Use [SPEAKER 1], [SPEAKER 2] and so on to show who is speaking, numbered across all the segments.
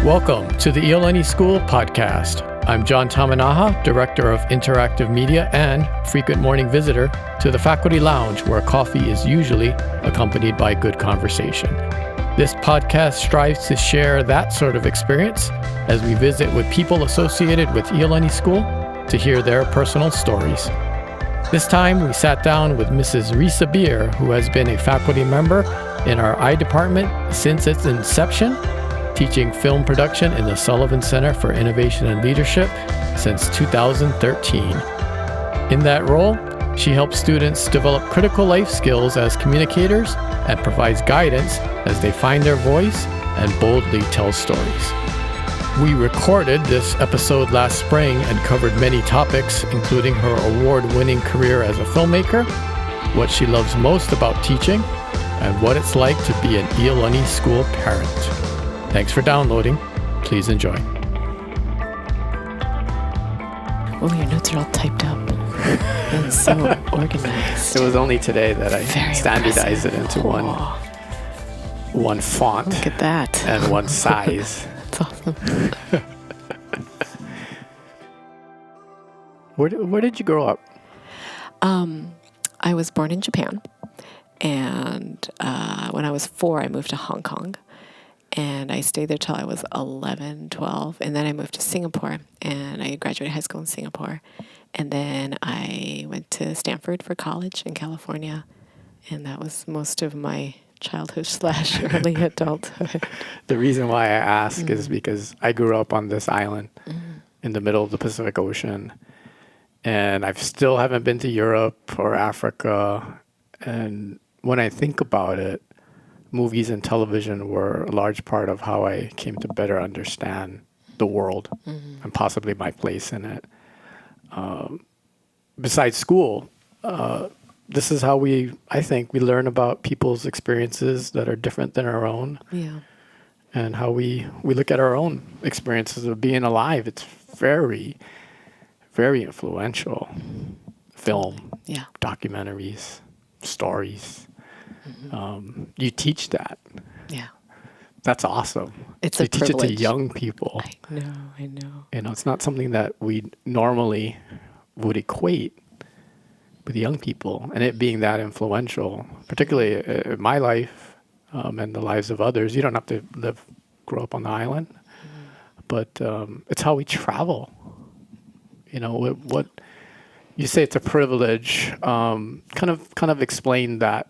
[SPEAKER 1] Welcome to the Iolani School podcast. I'm John Tamanaha, Director of Interactive Media and frequent morning visitor to the faculty lounge where coffee is usually accompanied by good conversation. This podcast strives to share that sort of experience as we visit with people associated with Iolani School to hear their personal stories. This time we sat down with Mrs. Risa Beer, who has been a faculty member in our I department since its inception, teaching film production in the Sullivan Center for Innovation and Leadership since 2013. In that role, she helps students develop critical life skills as communicators and provides guidance as they find their voice and boldly tell stories. We recorded this episode last spring and covered many topics, including her award-winning career as a filmmaker, what she loves most about teaching, and what it's like to be an Iolani School parent. Thanks for downloading. Please enjoy.
[SPEAKER 2] Oh, your notes are all typed up. And so organized.
[SPEAKER 1] It was only today that I
[SPEAKER 2] Very
[SPEAKER 1] standardized
[SPEAKER 2] impressive.
[SPEAKER 1] it into one font.
[SPEAKER 2] Look at that.
[SPEAKER 1] And one size.
[SPEAKER 2] That's awesome.
[SPEAKER 1] Where did you grow up?
[SPEAKER 2] I was born in Japan. And when I was 4, I moved to Hong Kong. And I stayed there till I was 11, 12. And then I moved to Singapore. And I graduated high school in Singapore. And then I went to Stanford for college in California. And that was most of my childhood / early adulthood.
[SPEAKER 1] The reason why I ask is because I grew up on this island in the middle of the Pacific Ocean. And I still haven't been to Europe or Africa. And when I think about it, movies and television were a large part of how I came to better understand the world and possibly my place in it. Besides school, this is how I think we learn about people's experiences that are different than our own.
[SPEAKER 2] Yeah.
[SPEAKER 1] And how we look at our own experiences of being alive. It's very, very influential. Film,
[SPEAKER 2] Yeah.
[SPEAKER 1] documentaries, stories. You teach that.
[SPEAKER 2] Yeah.
[SPEAKER 1] That's awesome.
[SPEAKER 2] It's
[SPEAKER 1] you
[SPEAKER 2] a
[SPEAKER 1] teach it to
[SPEAKER 2] privilege.
[SPEAKER 1] young people.
[SPEAKER 2] I know.
[SPEAKER 1] You know, it's not something that we normally would equate with young people, and it being that influential, particularly in my life and the lives of others. You don't have to grow up on the island, but it's how we travel. You know, what you say it's a privilege. Kind of explain that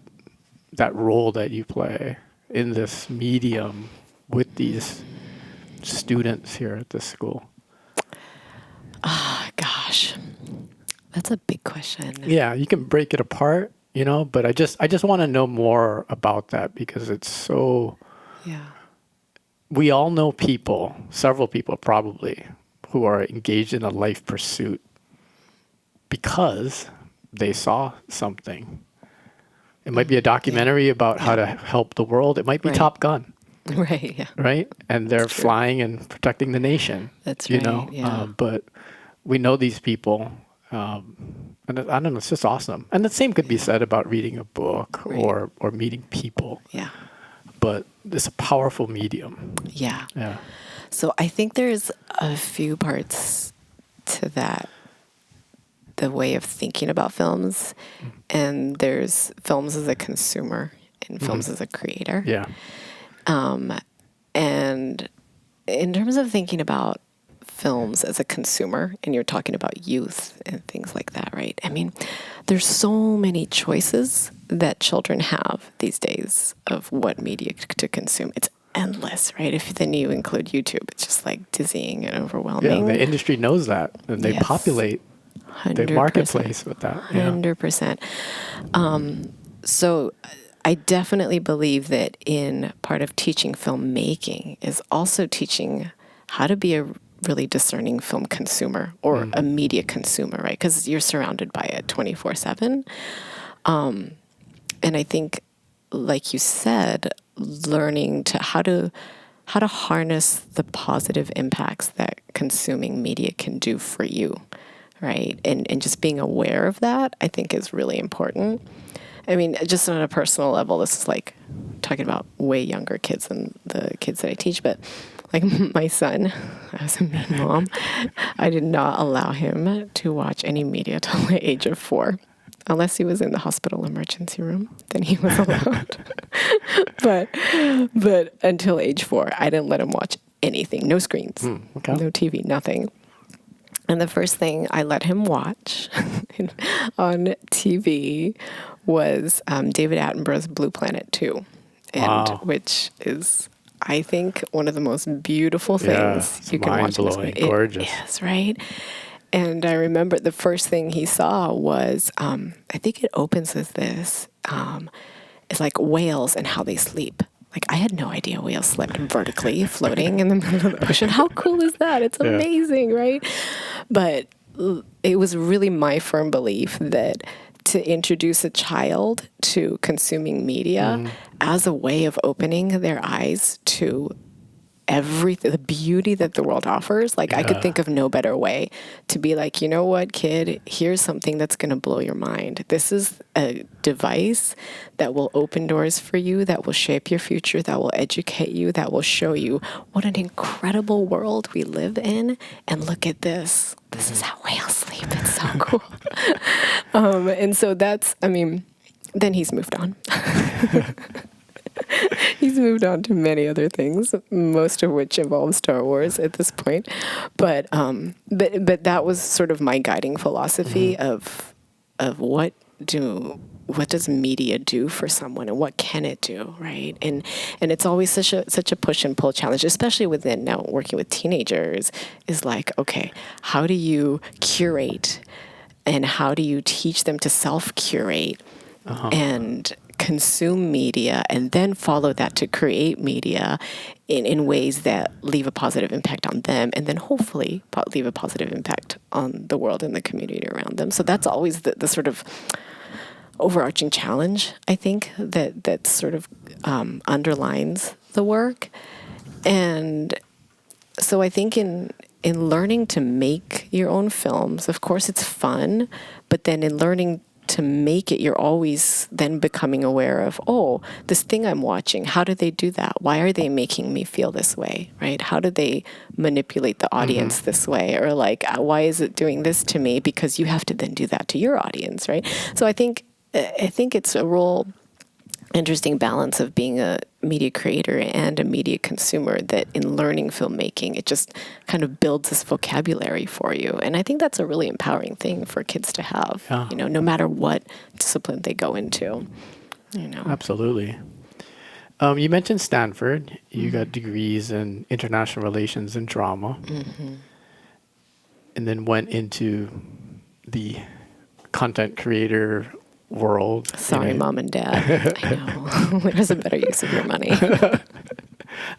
[SPEAKER 1] role that you play in this medium with these students here at this school.
[SPEAKER 2] Gosh, that's a big question.
[SPEAKER 1] Yeah, you can break it apart, you know, but I just want to know more about that because it's so.
[SPEAKER 2] Yeah.
[SPEAKER 1] We all know people, several people probably, who are engaged in a life pursuit because they saw something. It might be a documentary about how to help the world. It might be
[SPEAKER 2] Right.
[SPEAKER 1] Top Gun.
[SPEAKER 2] Right. Yeah.
[SPEAKER 1] Right? And they're
[SPEAKER 2] true.
[SPEAKER 1] flying and protecting the nation.
[SPEAKER 2] That's
[SPEAKER 1] you
[SPEAKER 2] right,
[SPEAKER 1] know?
[SPEAKER 2] yeah.
[SPEAKER 1] But we know these people. And I don't know, it's just awesome. And the same could be said about reading a book
[SPEAKER 2] Right.
[SPEAKER 1] or meeting people.
[SPEAKER 2] Yeah.
[SPEAKER 1] But it's a powerful medium.
[SPEAKER 2] Yeah.
[SPEAKER 1] Yeah.
[SPEAKER 2] So I think there's a few parts to that, the way of thinking about films. And there's films as a consumer and films as a creator.
[SPEAKER 1] Yeah.
[SPEAKER 2] And in terms of thinking about films as a consumer, and you're talking about youth and things like that, right? I mean, there's so many choices that children have these days of what media to consume. It's endless, right? If then you include YouTube, it's just like dizzying and
[SPEAKER 1] Yeah.
[SPEAKER 2] overwhelming.
[SPEAKER 1] The industry knows that. And they
[SPEAKER 2] Yes.
[SPEAKER 1] populate the
[SPEAKER 2] 100%.
[SPEAKER 1] marketplace with that. Yeah.
[SPEAKER 2] 100%. So I definitely believe that in part of teaching filmmaking is also teaching how to be a really discerning film consumer or a media consumer, right? Because you're surrounded by it 24/7. And I think, like you said, learning to how to harness the positive impacts that consuming media can do for you, right? And just being aware of that, I think, is really important. I mean, just on a personal level, this is like talking about way younger kids than the kids that I teach, but Like my son, I was a mean mom. I did not allow him to watch any media till the age of 4. Unless he was in the hospital emergency room, then he was allowed. but until age 4, I didn't let him watch anything. No screens,
[SPEAKER 1] Okay.
[SPEAKER 2] no TV, nothing. And the first thing I let him watch on TV was David Attenborough's Blue Planet 2,
[SPEAKER 1] Wow.
[SPEAKER 2] which is, I think, one of the most beautiful things you can watch.
[SPEAKER 1] Mind-blowing, gorgeous.
[SPEAKER 2] It is, right? And I remember the first thing he saw was, I think it opens with this. It's like whales and how they sleep. Like, I had no idea whales slept vertically, floating in the middle of the ocean. How cool is that? It's amazing, right? But it was really my firm belief that to introduce a child to consuming media as a way of opening their eyes to everything, the beauty that the world offers. Like, I could think of no better way to be like, you know what, kid, here's something that's going to blow your mind. This is a device that will open doors for you, that will shape your future, that will educate you, that will show you what an incredible world we live in. And look at this. This is how whales sleep. It's so cool. And so that's, I mean, then he's moved on. He's moved on to many other things, most of which involve Star Wars at this point. But that was sort of my guiding philosophy of what does media do for someone and what can it do, right? And it's always such a push and pull challenge, especially within now working with teenagers, is like, okay, how do you curate and how do you teach them to self-curate and consume media and then follow that to create media in ways that leave a positive impact on them and then hopefully leave a positive impact on the world and the community around them. So that's always the sort of overarching challenge, I think, that sort of underlines the work. And so I think in learning to make your own films, of course it's fun, but then in learning to make it, you're always then becoming aware of, oh, this thing I'm watching, how do they do that? Why are they making me feel this way, right? How do they manipulate the audience this way? Or like, why is it doing this to me? Because you have to then do that to your audience, right? So I think it's a real interesting balance of being a media creator and a media consumer, that in learning filmmaking, it just kind of builds this vocabulary for you. And I think that's a really empowering thing for kids to have, you know, no matter what discipline they go into, you know.
[SPEAKER 1] Absolutely. You mentioned Stanford. You got degrees in international relations and drama, and then went into the content creator world.
[SPEAKER 2] Sorry, Mom and Dad. I know. There's a better use of your money.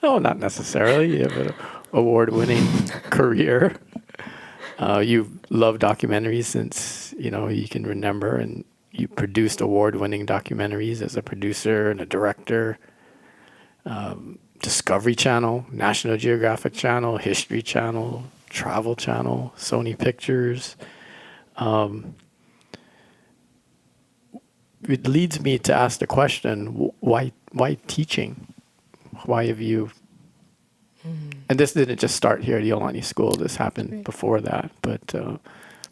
[SPEAKER 1] Oh, not necessarily. You have an award-winning career. You've loved documentaries since, you know, you can remember, and you produced award-winning documentaries as a producer and a director. Discovery Channel, National Geographic Channel, History Channel, Travel Channel, Sony Pictures. It leads me to ask the question, why teaching? Why have you... And this didn't just start here at Iolani School. This happened before that. But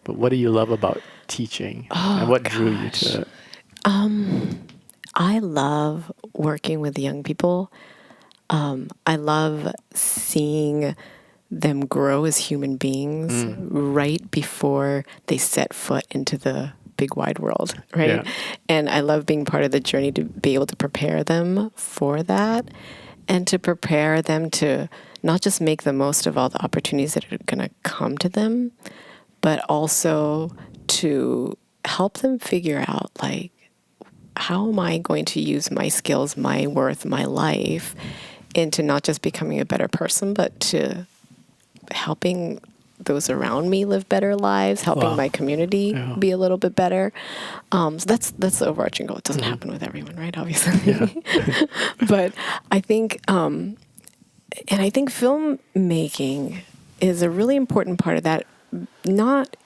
[SPEAKER 1] what do you love about teaching? And what drew you to it?
[SPEAKER 2] I love working with young people. I love seeing them grow as human beings right before they set foot into the big wide world, right?
[SPEAKER 1] Yeah.
[SPEAKER 2] And I love being part of the journey to be able to prepare them for that and to prepare them to not just make the most of all the opportunities that are going to come to them, but also to help them figure out, like, how am I going to use my skills, my worth, my life into not just becoming a better person, but to helping those around me live better lives, helping my community be a little bit better. So that's the overarching goal. It doesn't happen with everyone, right? Obviously. But I think, and I think filmmaking is a really important part of that, not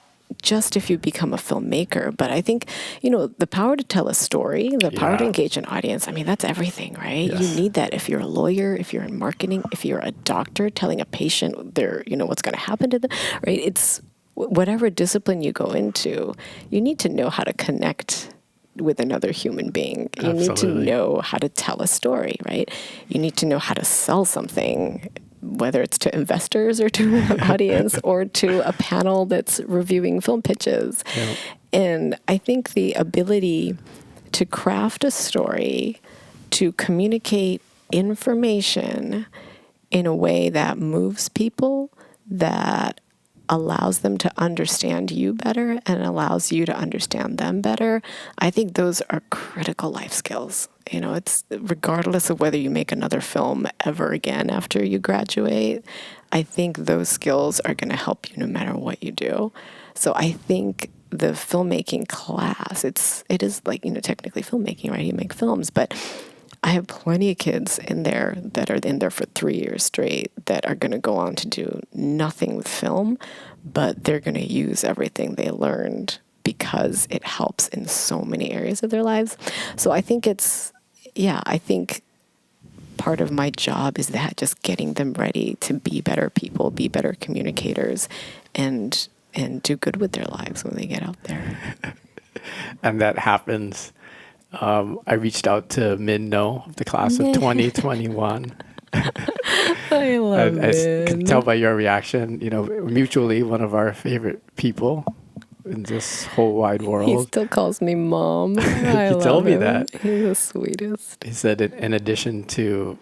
[SPEAKER 2] just if you become a filmmaker, but I think, the power to tell a story, the power to engage an audience, I mean, that's everything, right?
[SPEAKER 1] Yes.
[SPEAKER 2] You need that if you're a lawyer, if you're in marketing, if you're a doctor telling a patient what's going to happen to them, right? It's whatever discipline you go into, you need to know how to connect with another human being. You
[SPEAKER 1] Absolutely.
[SPEAKER 2] need to know how to tell a story, right? You need to know how to sell something, whether it's to investors or to an audience or to a panel that's reviewing film pitches.
[SPEAKER 1] Yeah.
[SPEAKER 2] And I think the ability to craft a story, to communicate information in a way that moves people, that allows them to understand you better and allows you to understand them better, I think those are critical life skills. It's regardless of whether you make another film ever again after you graduate, I think those skills are going to help you no matter what you do. So I think the filmmaking class, it is like, technically filmmaking, right? You make films, but I have plenty of kids in there that are in there for 3 years straight that are going to go on to do nothing with film, but they're going to use everything they learned because it helps in so many areas of their lives. So I think I think part of my job is that, just getting them ready to be better people, be better communicators, and do good with their lives when they get out there.
[SPEAKER 1] And that happens. I reached out to Min No, the class of 2021.
[SPEAKER 2] I love
[SPEAKER 1] I can tell by your reaction, mutually one of our favorite people in this whole wide world.
[SPEAKER 2] He still calls me mom.
[SPEAKER 1] He told me that.
[SPEAKER 2] He's the sweetest.
[SPEAKER 1] He said in addition to,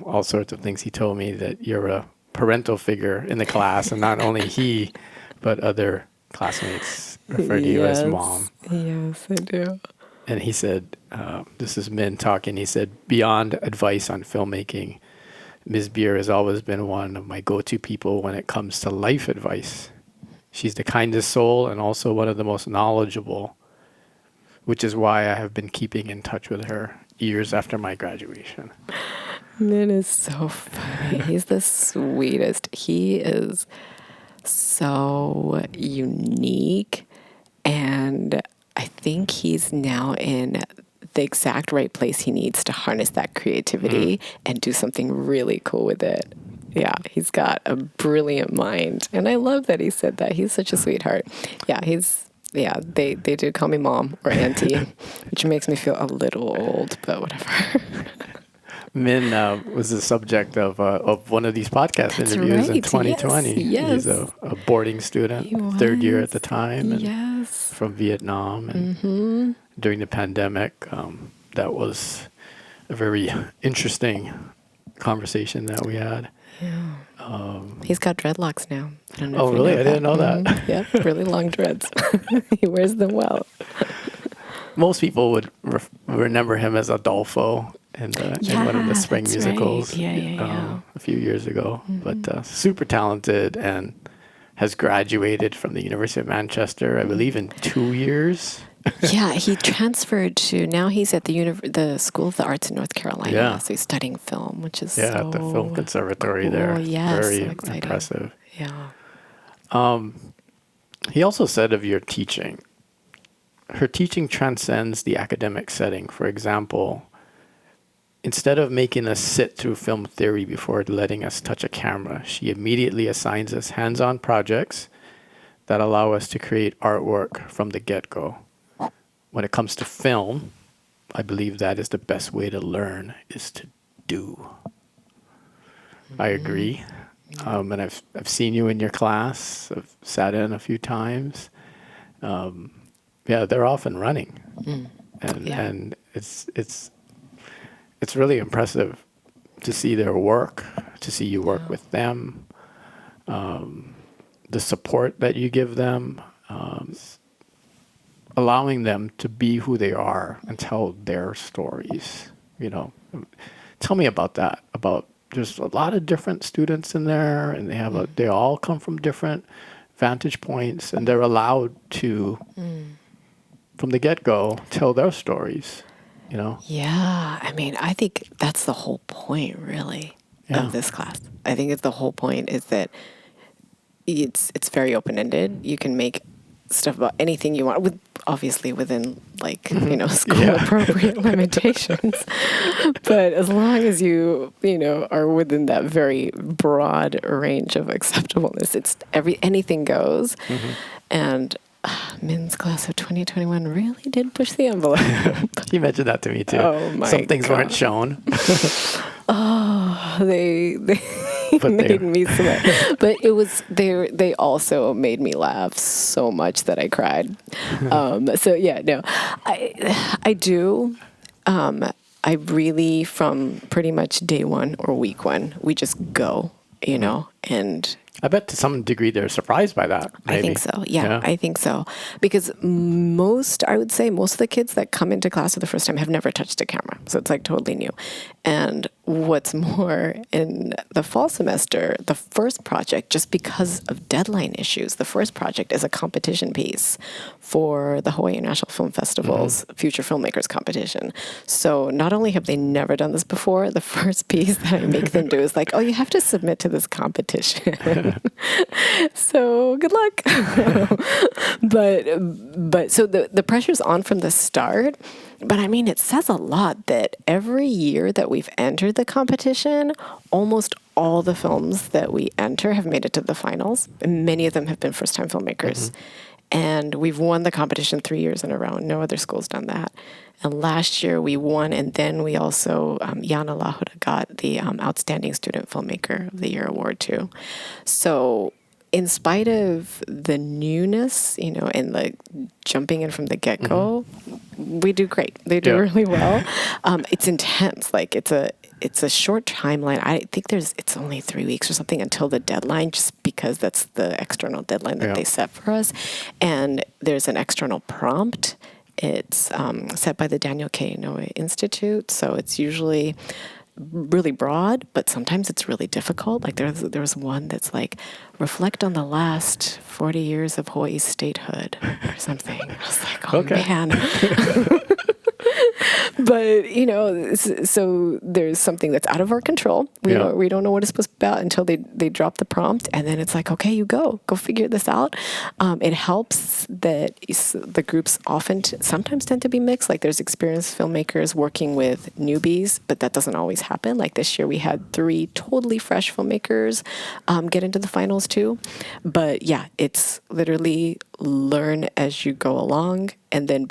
[SPEAKER 1] all sorts of things, he told me that you're a parental figure in the class, and not only he, but other classmates refer to you as mom.
[SPEAKER 2] Yes, I do.
[SPEAKER 1] And he said, this is Min talking, he said, beyond advice on filmmaking, Ms. Beer has always been one of my go-to people when it comes to life advice. She's the kindest soul and also one of the most knowledgeable, which is why I have been keeping in touch with her years after my graduation.
[SPEAKER 2] Min is so funny. He's the sweetest. He is so unique, and I think he's now in the exact right place he needs to harness that creativity and do something really cool with it. Yeah, he's got a brilliant mind. And I love that he said that. He's such a sweetheart. Yeah, they do call me mom or auntie, which makes me feel a little old, but whatever.
[SPEAKER 1] Min was the subject of one of these podcast interviews in 2020.
[SPEAKER 2] Yes.
[SPEAKER 1] He's a boarding student, third year at the time, and from Vietnam. And during the pandemic, that was a very interesting conversation that we had.
[SPEAKER 2] Yeah. He's got dreadlocks now. I don't know
[SPEAKER 1] Oh, really? I didn't know that.
[SPEAKER 2] Yeah, really long dreads. He wears them well.
[SPEAKER 1] Most people would remember him as Adolfo in one of the spring musicals
[SPEAKER 2] a
[SPEAKER 1] few years ago. But super talented and has graduated from the University of Manchester, I believe, in 2 years.
[SPEAKER 2] Yeah, he transferred to, now he's at the School of the Arts in North Carolina.
[SPEAKER 1] Yeah.
[SPEAKER 2] So he's studying film, which is
[SPEAKER 1] at the Film Conservatory
[SPEAKER 2] cool.
[SPEAKER 1] there.
[SPEAKER 2] Yes,
[SPEAKER 1] Very
[SPEAKER 2] so exciting.
[SPEAKER 1] impressive.
[SPEAKER 2] Yeah.
[SPEAKER 1] He also said of your teaching, her teaching transcends the academic setting. For example, instead of making us sit through film theory before letting us touch a camera, she immediately assigns us hands-on projects that allow us to create artwork from the get-go. When it comes to film, I believe that is the best way to learn, is to do. I agree. And I've seen you in your class. I've sat in a few times. They're off and running. And it's really impressive to see their work, to see you work with them, the support that you give them, allowing them to be who they are and tell their stories. Tell me about that. There's a lot of different students in there, and they all come from different vantage points, and they're allowed to, from the get-go, tell their stories.
[SPEAKER 2] Yeah, I mean, I think that's the whole point, really, of this class. I think the whole point is that it's very open-ended. You can make stuff about anything you want, with obviously within like, school appropriate limitations. But as long as you are within that very broad range of acceptableness, it's anything goes. And men's class of 2021 really did push the envelope.
[SPEAKER 1] You mentioned that to me too.
[SPEAKER 2] Oh my
[SPEAKER 1] Some things
[SPEAKER 2] God.
[SPEAKER 1] weren't shown.
[SPEAKER 2] They made me sweat. But it was they also made me laugh so much that I cried. So yeah, no, I do. I really, from pretty much day one or week one, we just go, and
[SPEAKER 1] I bet to some degree they're surprised by that. Maybe.
[SPEAKER 2] I think so. Yeah, I think so. Because I would say most of the kids that come into class for the first time have never touched a camera. So it's like totally new. And what's more, in the fall semester, the first project, just because of deadline issues, the first project is a competition piece for the Hawaii International Film Festival's Future Filmmakers Competition. So not only have they never done this before, the first piece that I make them do is like, oh, you have to submit to this competition. So good luck. But so the pressure's on from the start. But I mean, it says a lot that every year that we've entered the competition, almost all the films that we enter have made it to the finals. And many of them have been first-time filmmakers. And we've won the competition 3 years in a row. No other school's done that. And last year we won, and then we also, Yana Lahuda got the Outstanding Student Filmmaker of the Year award too. So in spite of the newness, and like jumping in from the get-go, we do great. They do really well. It's intense. Like it's a short timeline. I think it's only 3 weeks or something until the deadline, just because that's the external deadline that they set for us. And there's an external prompt. It's set by the Daniel K. Inouye Institute. So it's usually really broad, but sometimes it's really difficult. Like there was one that's like, reflect on the last 40 years of Hawaii's statehood or something. I was like, oh man. But, so there's something that's out of our control. We don't know what it's supposed to be about until they drop the prompt. And then it's like, okay, you go figure this out. It helps that the groups sometimes tend to be mixed. Like there's experienced filmmakers working with newbies, but that doesn't always happen. Like this year we had 3 totally fresh filmmakers get into the finals too. But yeah, it's literally learn as you go along. And then,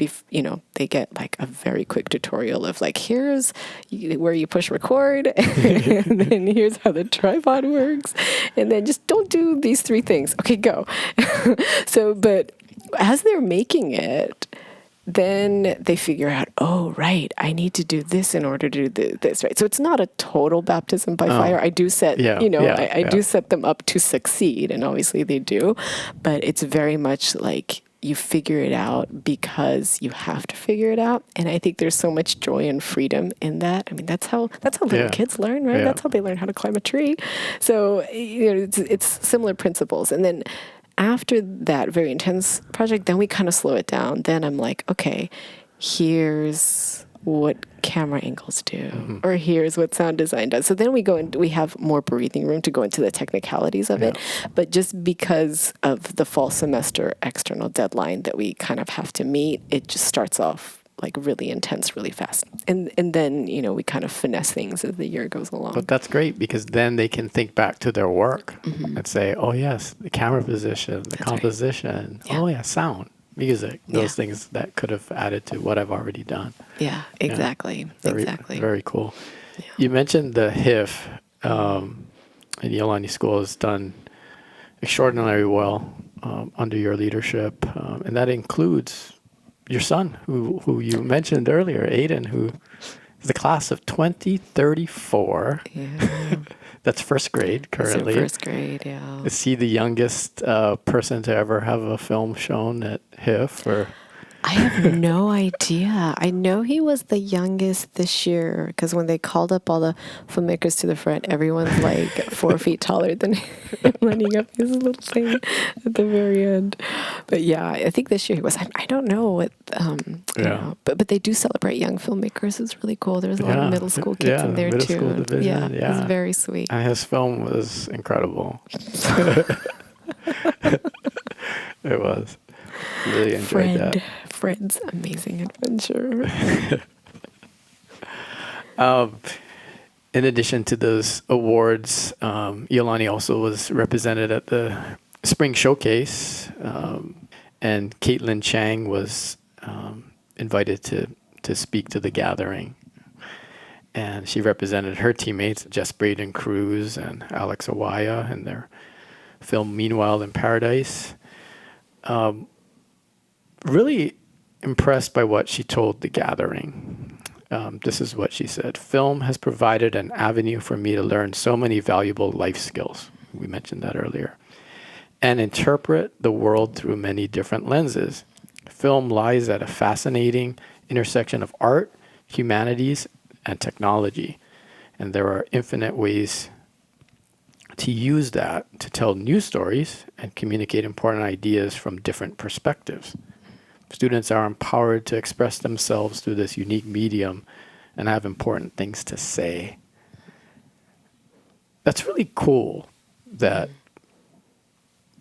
[SPEAKER 2] they get like a very quick tutorial of like, here's where you push record, and then here's how the tripod works. And then just don't do these 3 things. Okay, go. So, but as they're making it, then they figure out, oh, right, I need to do this in order to do this, right? So it's not a total baptism by fire. I do set, I do set them up to succeed, and obviously they do. But it's very much like, you figure it out because you have to figure it out. And I think there's so much joy and freedom in that. I mean, that's how little kids learn, right? That's how they learn how to climb a tree. So, it's similar principles. And then after that very intense project, then we kind of slow it down. Then I'm like, okay, here's what camera angles do, or here's what sound design does. So then we go and we have more breathing room to go into the technicalities of it. But just because of the fall semester external deadline that we kind of have to meet, it just starts off like really intense, really fast. And then, we kind of finesse things as the year goes along.
[SPEAKER 1] But that's great, because then they can think back to their work and say, oh yes, the camera position, the composition, oh yeah, sound. Music, those things that could have added to what I've already done. Yeah,
[SPEAKER 2] exactly. Exactly.
[SPEAKER 1] Very cool. Yeah. You mentioned the HIF, and Iolani School has done extraordinarily well under your leadership, and that includes your son, who you mentioned earlier, Aiden, who is the class of 2034. Yeah. That's first grade currently.
[SPEAKER 2] First grade, yeah.
[SPEAKER 1] Is he the youngest person to ever have a film shown at HIF? Or
[SPEAKER 2] I have no idea. I know he was the youngest this year, because when they called up all the filmmakers to the front, everyone's like 4 feet taller than him, lining up his little thing at the very end. But yeah, I think this year he was. I don't know what. But they do celebrate young filmmakers. It's really cool. There's a lot of middle school kids in there too.
[SPEAKER 1] School division,
[SPEAKER 2] it was very sweet.
[SPEAKER 1] And his film was incredible. It was. Really enjoyed that.
[SPEAKER 2] Friend's Amazing Adventure.
[SPEAKER 1] In addition to those awards, Iolani also was represented at the Spring Showcase, and Caitlin Chang was invited to speak to the gathering. And she represented her teammates, Jess Braden Cruz and Alex Awaya, in their film Meanwhile in Paradise. Really impressed by what she told the gathering. This is what she said. Film has provided an avenue for me to learn so many valuable life skills. We mentioned that earlier. And interpret the world through many different lenses. Film lies at a fascinating intersection of art, humanities, and technology. And there are infinite ways to use that to tell new stories and communicate important ideas from different perspectives. Students are empowered to express themselves through this unique medium and have important things to say. That's really cool, that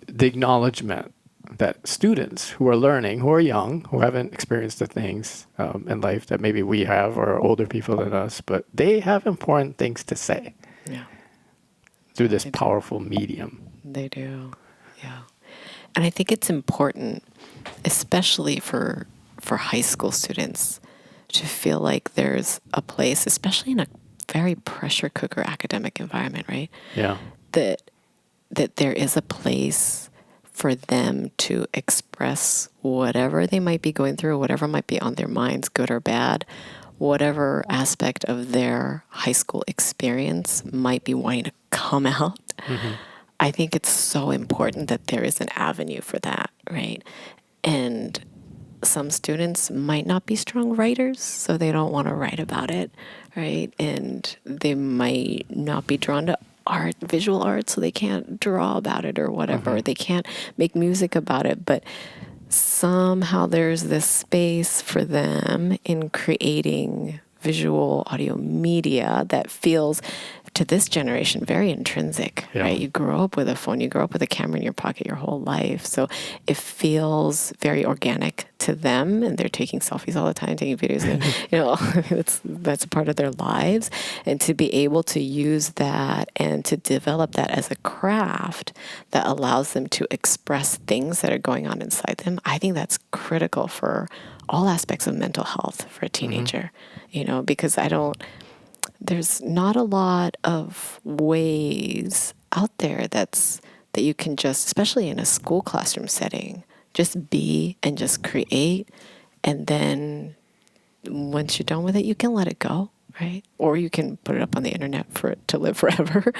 [SPEAKER 1] the acknowledgement that students who are learning, who are young, who haven't experienced the things in life that maybe we have or older people than us, but they have important things to say through this powerful medium.
[SPEAKER 2] They do, yeah. And I think it's important, especially for high school students, to feel like there's a place, especially in a very pressure cooker academic environment, right?
[SPEAKER 1] Yeah.
[SPEAKER 2] That there is a place for them to express whatever they might be going through, whatever might be on their minds, good or bad, whatever aspect of their high school experience might be wanting to come out. Mm-hmm. I think it's so important that there is an avenue for that, right? And some students might not be strong writers, so they don't want to write about it, right? And they might not be drawn to art, visual art, so they can't draw about it or whatever. Mm-hmm. They can't make music about it, but somehow there's this space for them in creating visual audio media that feels, to this generation, very intrinsic, right? You grow up with a phone, you grow up with a camera in your pocket your whole life. So it feels very organic to them, and they're taking selfies all the time, taking videos, and, that's a part of their lives. And to be able to use that and to develop that as a craft that allows them to express things that are going on inside them, I think that's critical for all aspects of mental health for a teenager, because there's not a lot of ways out there that you can just, especially in a school classroom setting, just be and just create. And then once you're done with it, you can let it go, right? Or you can put it up on the internet for it to live forever,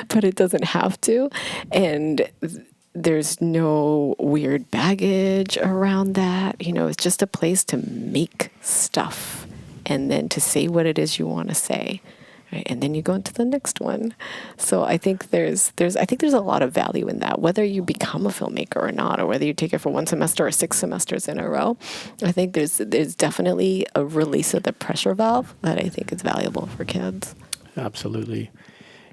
[SPEAKER 2] but it doesn't have to. And there's no weird baggage around that. It's just a place to make stuff and then to say what it is you want to say, right? And then you go into the next one. So I think there's a lot of value in that, whether you become a filmmaker or not, or whether you take it for one semester or 6 semesters in a row. I think there's definitely a release of the pressure valve that I think is valuable for kids.
[SPEAKER 1] Absolutely.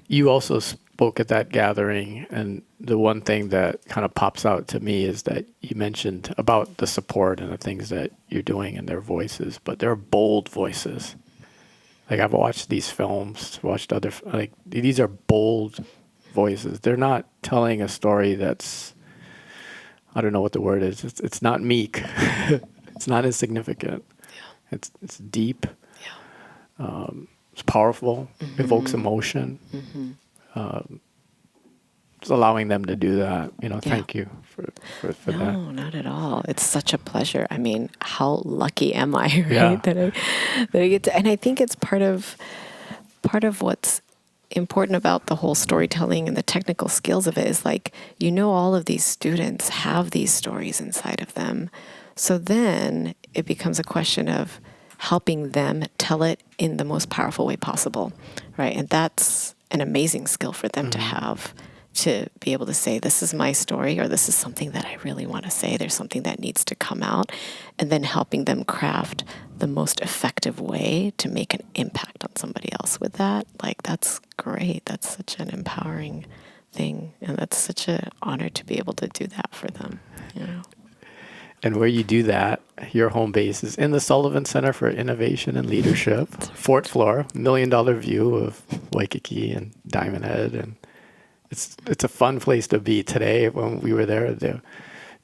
[SPEAKER 1] You also spoke at that gathering, and the one thing that kind of pops out to me is that you mentioned about the support and the things that you're doing in their voices, but they're bold voices. Like, I've watched these films, these are bold voices. They're not telling a story that's, I don't know what the word is. It's not meek. It's not insignificant. Yeah. It's deep. Yeah. It's powerful. Mm-hmm. Evokes emotion. Mm-hmm. Just allowing them to do that. Thank you for that.
[SPEAKER 2] No, not at all. It's such a pleasure. I mean, how lucky am I, right?
[SPEAKER 1] Yeah.
[SPEAKER 2] That I get to, and I think it's part of what's important about the whole storytelling and the technical skills of it is all of these students have these stories inside of them. So then it becomes a question of helping them tell it in the most powerful way possible, right? And that's an amazing skill for them to have, to be able to say, this is my story, or this is something that I really want to say. There's something that needs to come out, and then helping them craft the most effective way to make an impact on somebody else with that. That's great. That's such an empowering thing. And that's such an honor to be able to do that for them,
[SPEAKER 1] And where you do that, your home base is in the Sullivan Center for Innovation and Leadership, fourth floor, $1 million view of Waikiki and Diamond Head. And it's a fun place to be. Today, when we were there, the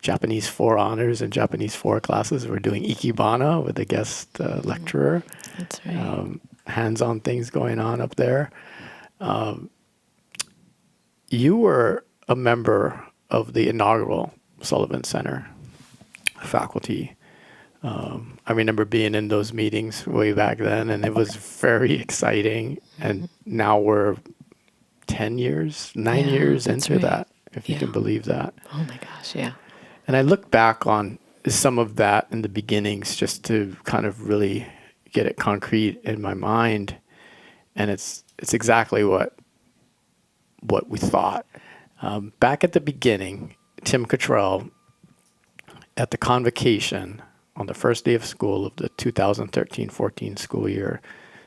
[SPEAKER 1] Japanese 4 honors and Japanese 4 classes were doing Ikebana with a guest lecturer.
[SPEAKER 2] That's right.
[SPEAKER 1] Hands-on things going on up there. You were a member of the inaugural Sullivan Center faculty. I remember being in those meetings way back then, and it was very exciting. And now we're 10 years, 9 years into that, if you can believe that.
[SPEAKER 2] Oh my gosh, yeah.
[SPEAKER 1] And I look back on some of that in the beginnings just to kind of really get it concrete in my mind. And it's exactly what we thought. Back at the beginning, Tim Cottrell, at the convocation on the first day of school of the 2013-14 school year,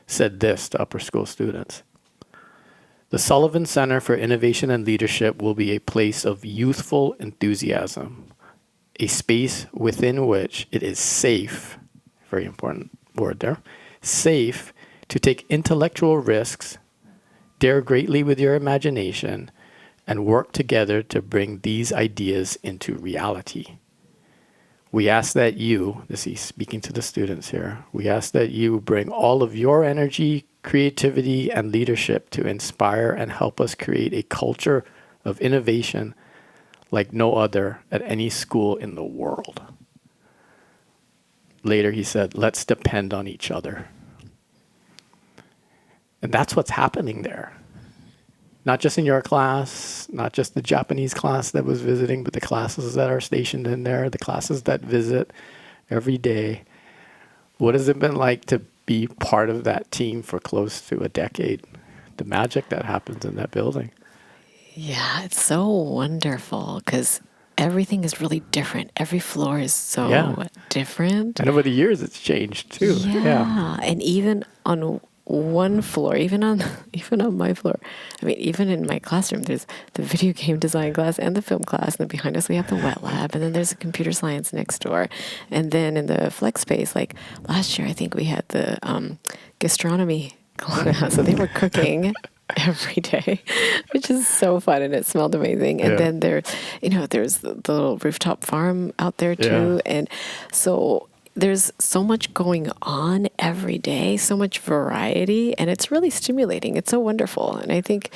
[SPEAKER 1] said this to upper school students. The Sullivan Center for Innovation and Leadership will be a place of youthful enthusiasm, a space within which it is safe, very important word there, safe to take intellectual risks, dare greatly with your imagination, and work together to bring these ideas into reality. We ask that you, this is speaking to the students here, we ask that you bring all of your energy, creativity, and leadership to inspire and help us create a culture of innovation like no other at any school in the world. Later he said, let's depend on each other. And that's what's happening there. Not just in your class, not just the Japanese class that was visiting, but the classes that are stationed in there, the classes that visit every day. What has it been like to be part of that team for close to a decade? The magic that happens in that building.
[SPEAKER 2] Yeah, it's so wonderful because everything is really different. Every floor is so different.
[SPEAKER 1] And over the years, it's changed too.
[SPEAKER 2] Yeah. And even on one floor, even on my floor, I mean, even in my classroom, there's the video game design class and the film class. And then behind us, we have the wet lab. And then there's a computer science next door. And then in the flex space, like last year, I think we had the gastronomy class. So they were cooking every day, which is so fun, and it smelled amazing. And then there's the little rooftop farm out there too. And so there's so much going on every day, so much variety, and it's really stimulating. It's so wonderful. And I think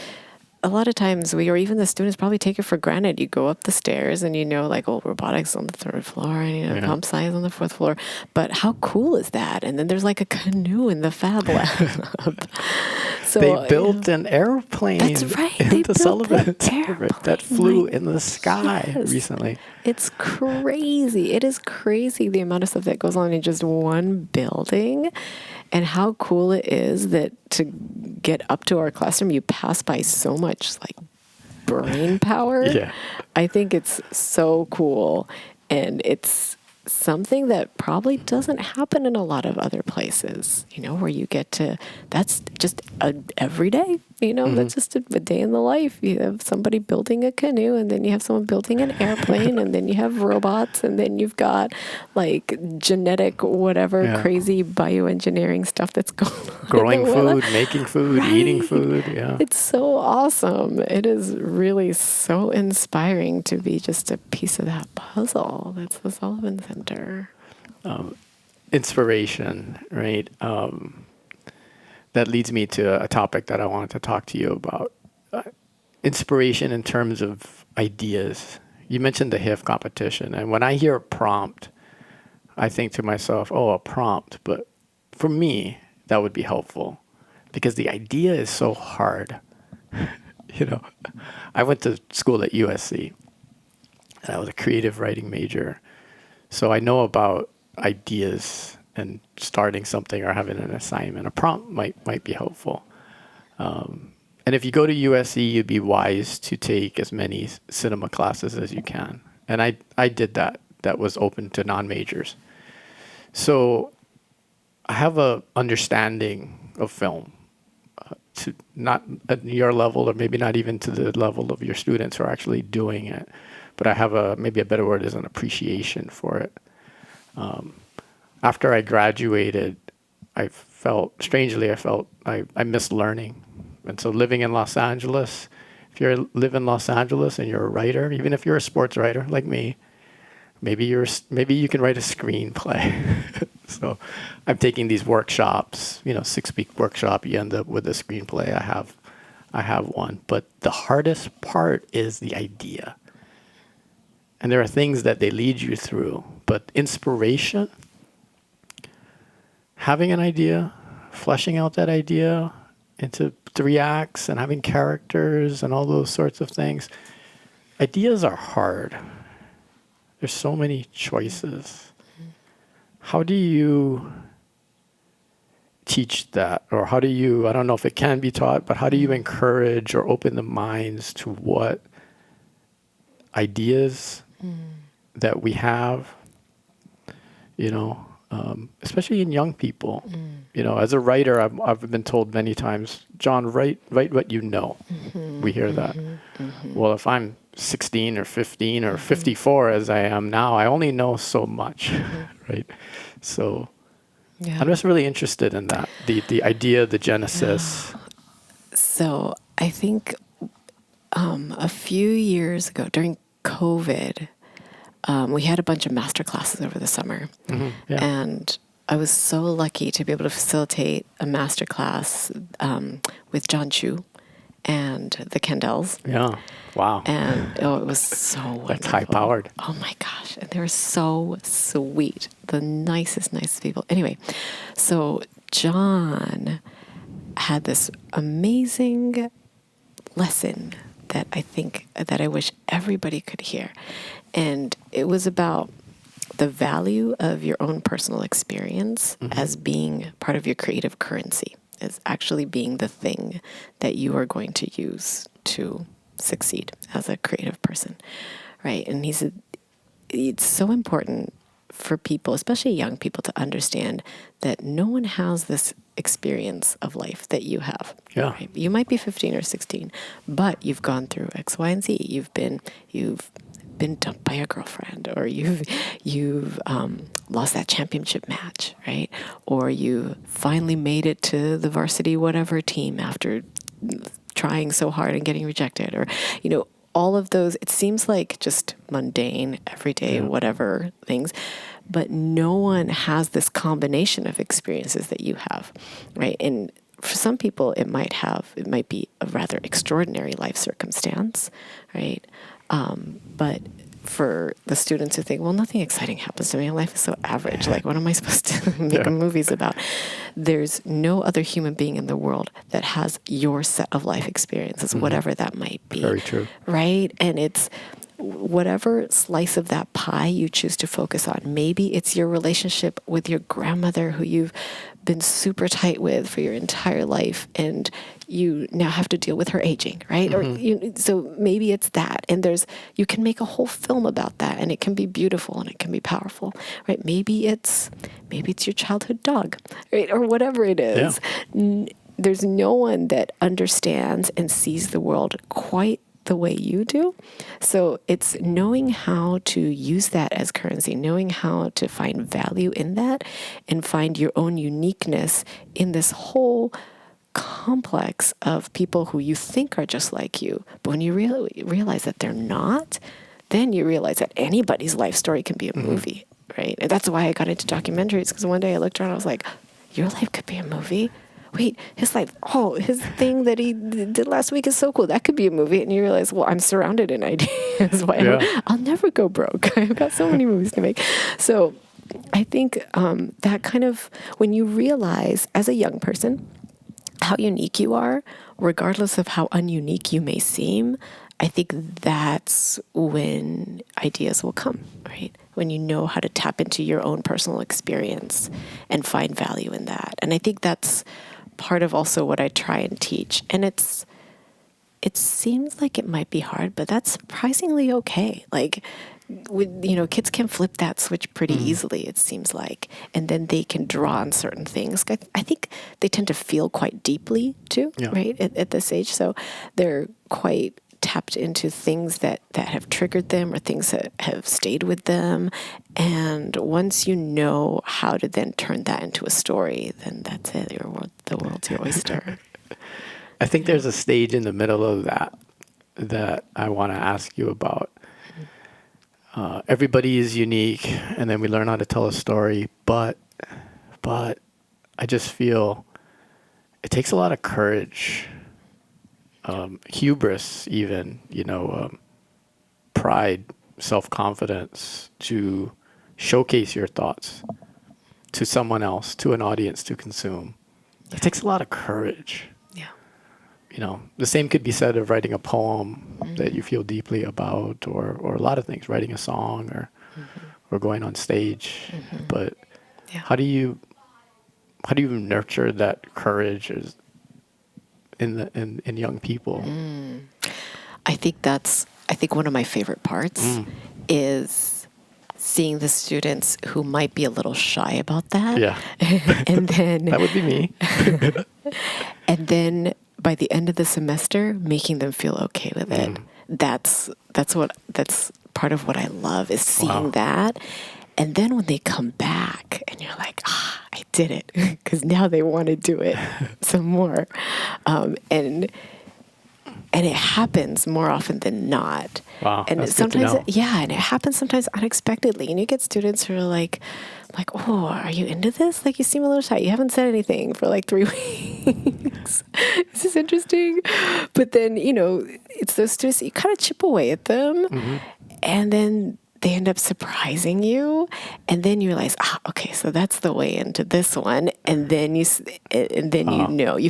[SPEAKER 2] a lot of times we, or even the students, probably take it for granted. You go up the stairs and like, oh, robotics on the 3rd floor and, pump science on the 4th floor. But how cool is that? And then there's like a canoe in the fab lab. So
[SPEAKER 1] they built an airplane.
[SPEAKER 2] That's right.
[SPEAKER 1] In the Sullivan that flew in the sky recently.
[SPEAKER 2] It's crazy. It is crazy the amount of stuff that goes on in just one building, and how cool it is that to get up to our classroom, you pass by so much like brain power. I think it's so cool, and it's something that probably doesn't happen in a lot of other places, where you get to, that's just every day, that's just a day in the life. You have somebody building a canoe, and then you have someone building an airplane, and then you have robots, and then you've got like genetic, whatever crazy bioengineering stuff that's going on.
[SPEAKER 1] Growing food, making food, eating food. Yeah.
[SPEAKER 2] It's so awesome. It is really so inspiring to be just a piece of that puzzle. That's the Sullivan Center.
[SPEAKER 1] Inspiration, right? That leads me to a topic that I wanted to talk to you about. Inspiration in terms of ideas. You mentioned the HIF competition. And when I hear a prompt, I think to myself, oh, a prompt. But for me, that would be helpful because the idea is so hard. I went to school at USC, and I was a creative writing major. So I know about ideas and starting something or having an assignment. A prompt might be helpful. And if you go to USC, you'd be wise to take as many cinema classes as you can. And I did that. That was open to non-majors. So I have a understanding of film, to not at your level, or maybe not even to the level of your students who are actually doing it. but I have maybe a better word is an appreciation for it. After I graduated, I felt I missed learning. And so living in Los Angeles, if you live in Los Angeles and you're a writer, even if you're a sports writer like me, maybe you can write a screenplay. So I'm taking these workshops, 6-week workshop, you end up with a screenplay. I have one, but the hardest part is the idea. And there are things that they lead you through, but inspiration, having an idea, fleshing out that idea into 3 acts and having characters and all those sorts of things. Ideas are hard. There's so many choices. How do you teach that? Or how do you, I don't know if it can be taught, but how do you encourage or open the minds to what ideas that we have, especially in young people. As a writer, I've been told many times, John, write what you know. We hear that. Well, if I'm 16 or 15 or 54 as I am now, I only know so much, right? So I'm just really interested in that, the idea, the genesis.
[SPEAKER 2] So I think a few years ago during COVID, we had a bunch of master classes over the summer. And I was so lucky to be able to facilitate a master class with John Chu and the Kendells.
[SPEAKER 1] Yeah. Wow.
[SPEAKER 2] And it was so wonderful.
[SPEAKER 1] That's high-powered.
[SPEAKER 2] Oh my gosh. And they were so sweet. The nicest people. Anyway, so John had this amazing lesson that I wish everybody could hear. And it was about the value of your own personal experience as being part of your creative currency, as actually being the thing that you are going to use to succeed as a creative person, right? And he said it's so important for people, especially young people, to understand that no one has this experience of life that you have.
[SPEAKER 1] Yeah.
[SPEAKER 2] Right? You might be 15 or 16, but you've gone through X, Y, and Z. You've been dumped by a girlfriend, or you've lost that championship match, right? Or you finally made it to the varsity whatever team after trying so hard and getting rejected, or all of those. It seems like just mundane, everyday, whatever things, but no one has this combination of experiences that you have, right? And for some people, it might be a rather extraordinary life circumstance, right? But for the students who think, well, nothing exciting happens to me. Life is so average. Like, what am I supposed to make movies about? There's no other human being in the world that has your set of life experiences, whatever that might be.
[SPEAKER 1] Very true.
[SPEAKER 2] Right? And it's whatever slice of that pie you choose to focus on. Maybe it's your relationship with your grandmother who you've been super tight with for your entire life, and you now have to deal with her aging, right? Or so maybe it's that, and you can make a whole film about that, and it can be beautiful and it can be powerful, right? Maybe it's your childhood dog, right? Or whatever it is. Yeah. There's no one that understands and sees the world quite the way you do. So it's knowing how to use that as currency, knowing how to find value in that and find your own uniqueness in this whole complex of people who you think are just like you. But when you realize that they're not, then you realize that anybody's life story can be a movie, right? And that's why I got into documentaries, because one day I looked around and I was like, your life could be a movie. Wait, his thing that he did last week is so cool. That could be a movie. And you realize, well, I'm surrounded in ideas. I'll never go broke. I've got so many movies to make. So I think that kind of, when you realize as a young person how unique you are, regardless of how ununique you may seem, I think that's when ideas will come, right? When you know how to tap into your own personal experience and find value in that. And I think that's part of also what I try and teach. And it seems like it might be hard, but that's surprisingly okay. Like, kids can flip that switch pretty easily, it seems like. And then they can draw on certain things. I think they tend to feel quite deeply too, right, at this age. So they're quite tapped into things that have triggered them or things that have stayed with them. And once you know how to then turn that into a story, then that's it. The world's your oyster.
[SPEAKER 1] I think there's a stage in the middle of that I want to ask you about. Everybody is unique, and then we learn how to tell a story, but I just feel it takes a lot of courage, hubris even, pride, self-confidence to showcase your thoughts to someone else, to an audience to consume. It takes a lot of courage.
[SPEAKER 2] Yeah.
[SPEAKER 1] The same could be said of writing a poem that you feel deeply about, or a lot of things, writing a song or going on stage. But how do you nurture that courage in young people?
[SPEAKER 2] I think one of my favorite parts is seeing the students who might be a little shy about that.
[SPEAKER 1] Yeah.
[SPEAKER 2] And then
[SPEAKER 1] That would be me.
[SPEAKER 2] and then by the end of the semester, making them feel okay with it. That's part of what I love, is seeing that. And then when they come back and you're like, I did it, because now they want to do it some more. And it happens more often than not.
[SPEAKER 1] Wow,
[SPEAKER 2] and
[SPEAKER 1] that's
[SPEAKER 2] sometimes,
[SPEAKER 1] good to know.
[SPEAKER 2] and it happens sometimes unexpectedly. And you get students who are like, oh, are you into this? Like, you seem a little shy. You haven't said anything for like 3 weeks. This is interesting. But then, it's those students, you kind of chip away at them. And then they end up surprising you, and then you realize, okay, so that's the way into this one, and then you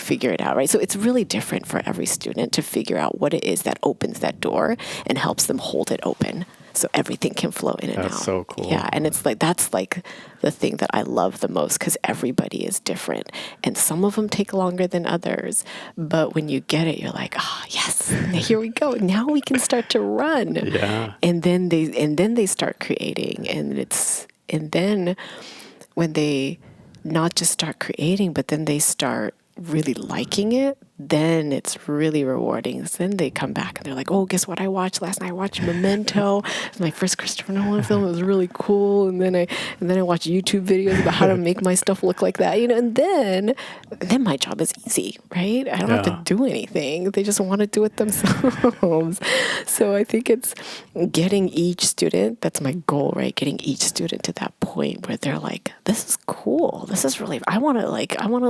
[SPEAKER 2] figure it out, right? So it's really different for every student to figure out what it is that opens that door and helps them hold it open, so everything can flow in and out.
[SPEAKER 1] That's so cool.
[SPEAKER 2] Yeah, and that's like the thing that I love the most, because everybody is different, and some of them take longer than others. But when you get it, you're like, yes, here we go. Now we can start to run.
[SPEAKER 1] Yeah.
[SPEAKER 2] And then they start creating, and then when they not just start creating, but then they start really liking it, then it's really rewarding. So then they come back and they're like, oh, guess what I watched last night? I watched Memento. It was my first Christopher Nolan film. It was really cool. And then I watched YouTube videos about how to make my stuff look like that. And then my job is easy, right? I don't have to do anything. They just want to do it themselves. So I think it's getting each student, that's my goal, right? Getting each student to that point where they're like, this is cool. This is really, I want to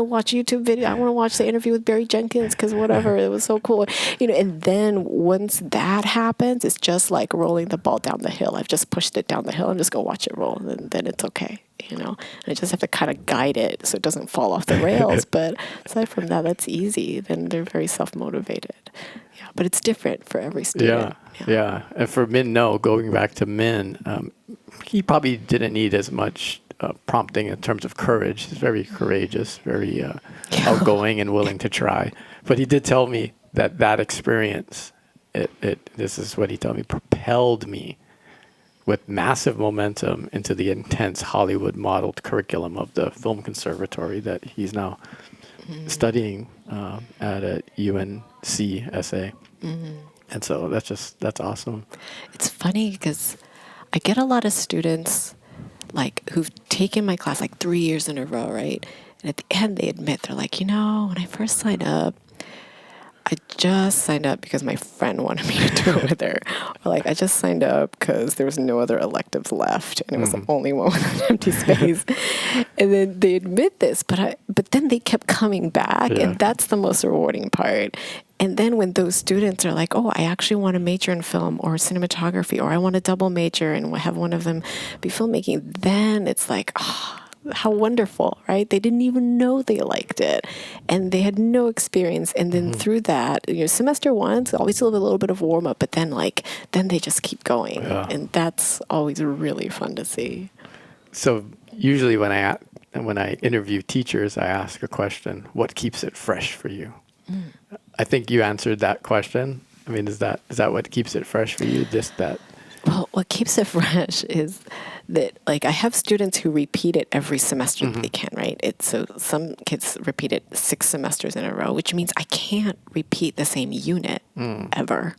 [SPEAKER 2] watch YouTube video. I want to watch the interview with Barry Jenkins, because whatever, it was so cool. And then once that happens, it's just like rolling the ball down the hill. I've just pushed it down the hill and just go watch it roll, and then it's okay. And I just have to kind of guide it so it doesn't fall off the rails. But aside from that, that's easy. Then they're very self-motivated. Yeah, but it's different for every student.
[SPEAKER 1] Yeah. And for Min, going back to Min, he probably didn't need as much prompting in terms of courage. He's very courageous, very outgoing and willing to try. But he did tell me that experience, this is what he told me, propelled me with massive momentum into the intense Hollywood modeled curriculum of the film conservatory that he's now studying at UNCSA. And so that's awesome.
[SPEAKER 2] It's funny because I get a lot of students who've taken my class 3 years in a row, right? And at the end, they admit, they're like, when I first signed up, I just signed up because my friend wanted me to do it with her. Or I just signed up because there was no other electives left, and it was the only one with an empty space. And then they admit this, but then they kept coming back, and that's the most rewarding part. And then when those students are like, oh, I actually want to major in film or cinematography, or I want to double major and have one of them be filmmaking, then it's like, how wonderful, right? They didn't even know they liked it, and they had no experience. And then through that, semester one, it's always a little bit of warm up, but then they just keep going, and that's always really fun to see.
[SPEAKER 1] So usually when I interview teachers, I ask a question: what keeps it fresh for you? I think you answered that question. Is that what keeps it fresh for you? Just that.
[SPEAKER 2] Well, what keeps it fresh is that like I have students who repeat it every semester that they can, right? So some kids repeat it 6 semesters in a row, which means I can't repeat the same unit ever,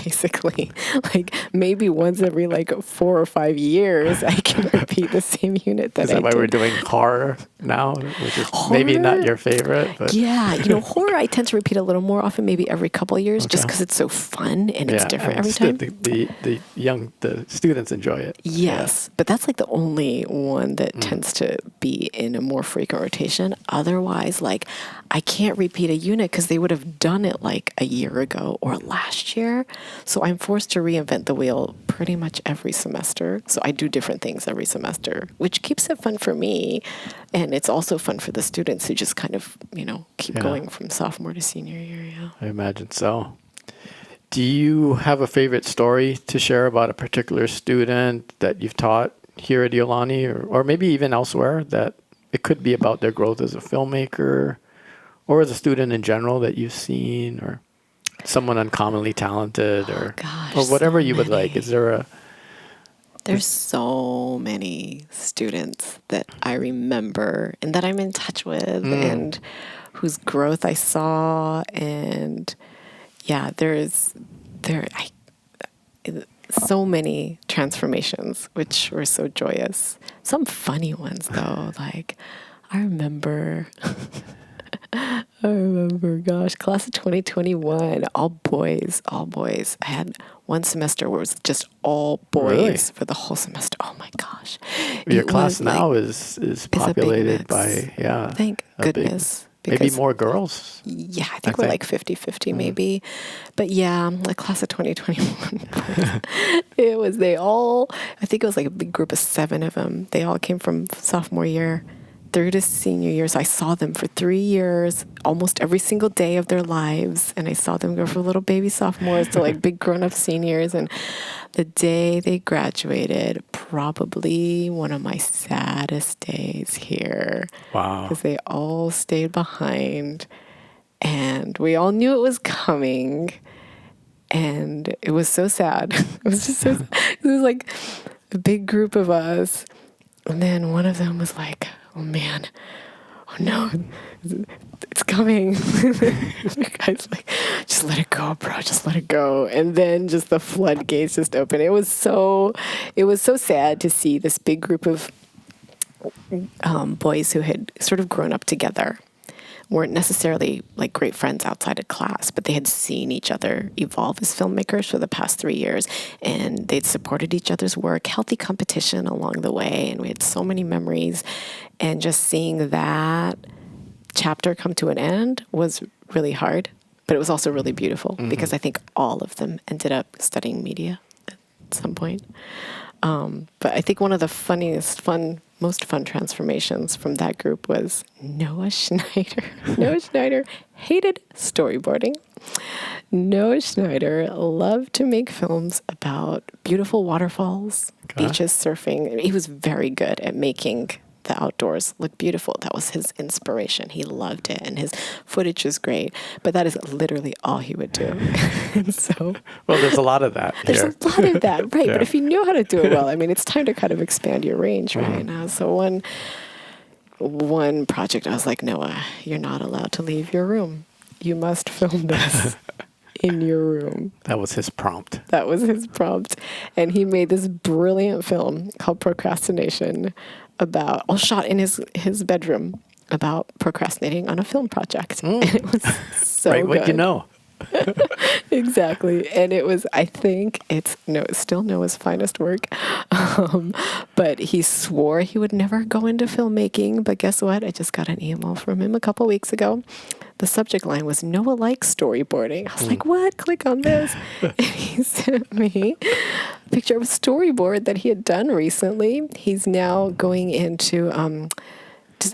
[SPEAKER 2] basically. Like maybe once every like 4 or 5 years, I can repeat the same unit that I did.
[SPEAKER 1] Is that why we're doing horror now, which is maybe not your favorite? But
[SPEAKER 2] yeah, horror I tend to repeat a little more often, maybe every couple of years, just because it's so fun and it's different every time.
[SPEAKER 1] The students enjoy it.
[SPEAKER 2] Yes, but that's like the only one that tends to be in a more frequent rotation. Otherwise, like I can't repeat a unit because they would have done it like a year ago or last year. So I'm forced to reinvent the wheel pretty much every semester. So I do different things every semester, which keeps it fun for me. And it's also fun for the students who just kind of, keep going from sophomore to senior year. Yeah.
[SPEAKER 1] I imagine so. Do you have a favorite story to share about a particular student that you've taught here at Iolani or maybe even elsewhere, that it could be about their growth as a filmmaker or as a student in general that you've seen, or someone uncommonly talented or whatever you would like? Is there
[SPEAKER 2] There's so many students that I remember and that I'm in touch with and whose growth I saw. And yeah, so many transformations, which were so joyous. Some funny ones though, like I remember, gosh, class of 2021, all boys. I had one semester where it was just all boys for the whole semester. Oh my gosh.
[SPEAKER 1] Your class now is populated by,
[SPEAKER 2] thank goodness.
[SPEAKER 1] Maybe more girls.
[SPEAKER 2] Yeah, I think we're like 50-50 maybe. But yeah, like class of 2021. I think it was like a big group of 7 of them. They all came from sophomore year through to senior year. So I saw them for 3 years, almost every single day of their lives. And I saw them go from little baby sophomores to like big grown-up seniors. And the day they graduated, probably one of my saddest days here.
[SPEAKER 1] Wow.
[SPEAKER 2] Because they all stayed behind. And we all knew it was coming. And it was so sad. It was just it was like a big group of us. And then one of them was like, oh man, oh no, it's coming. The guy's like, just let it go, bro, just let it go. And then just the floodgates just opened. It was so sad to see this big group of boys who had sort of grown up together, weren't necessarily like great friends outside of class, but they had seen each other evolve as filmmakers for the past 3 years, and they'd supported each other's work, healthy competition along the way, and we had so many memories. And just seeing that chapter come to an end was really hard, but it was also really beautiful because I think all of them ended up studying media at some point. But I think one of the most fun transformations from that group was Noah Schneider. Noah Schneider hated storyboarding. Noah Schneider loved to make films about beautiful waterfalls, beaches, surfing. He was very good at making the outdoors look beautiful. That was his inspiration. He loved it, and his footage was great. But that is literally all he would do. And so,
[SPEAKER 1] well, there's a lot of that.
[SPEAKER 2] There's a lot of that, right? Yeah. But if you know how to do it well, I mean, it's time to kind of expand your range, right? So one project, I was like, Noah, you're not allowed to leave your room. You must film this in your room.
[SPEAKER 1] That was his prompt.
[SPEAKER 2] And he made this brilliant film called Procrastination, all shot in his bedroom, about procrastinating on a film project. And it was so
[SPEAKER 1] right,
[SPEAKER 2] good.
[SPEAKER 1] what you know.
[SPEAKER 2] Exactly. And it was, I think it's still Noah's finest work. But he swore he would never go into filmmaking. But guess what? I just got an email from him a couple weeks ago. The subject line was Noah likes storyboarding. I was like, what? Click on this. And he sent me a picture of a storyboard that he had done recently. He's now going into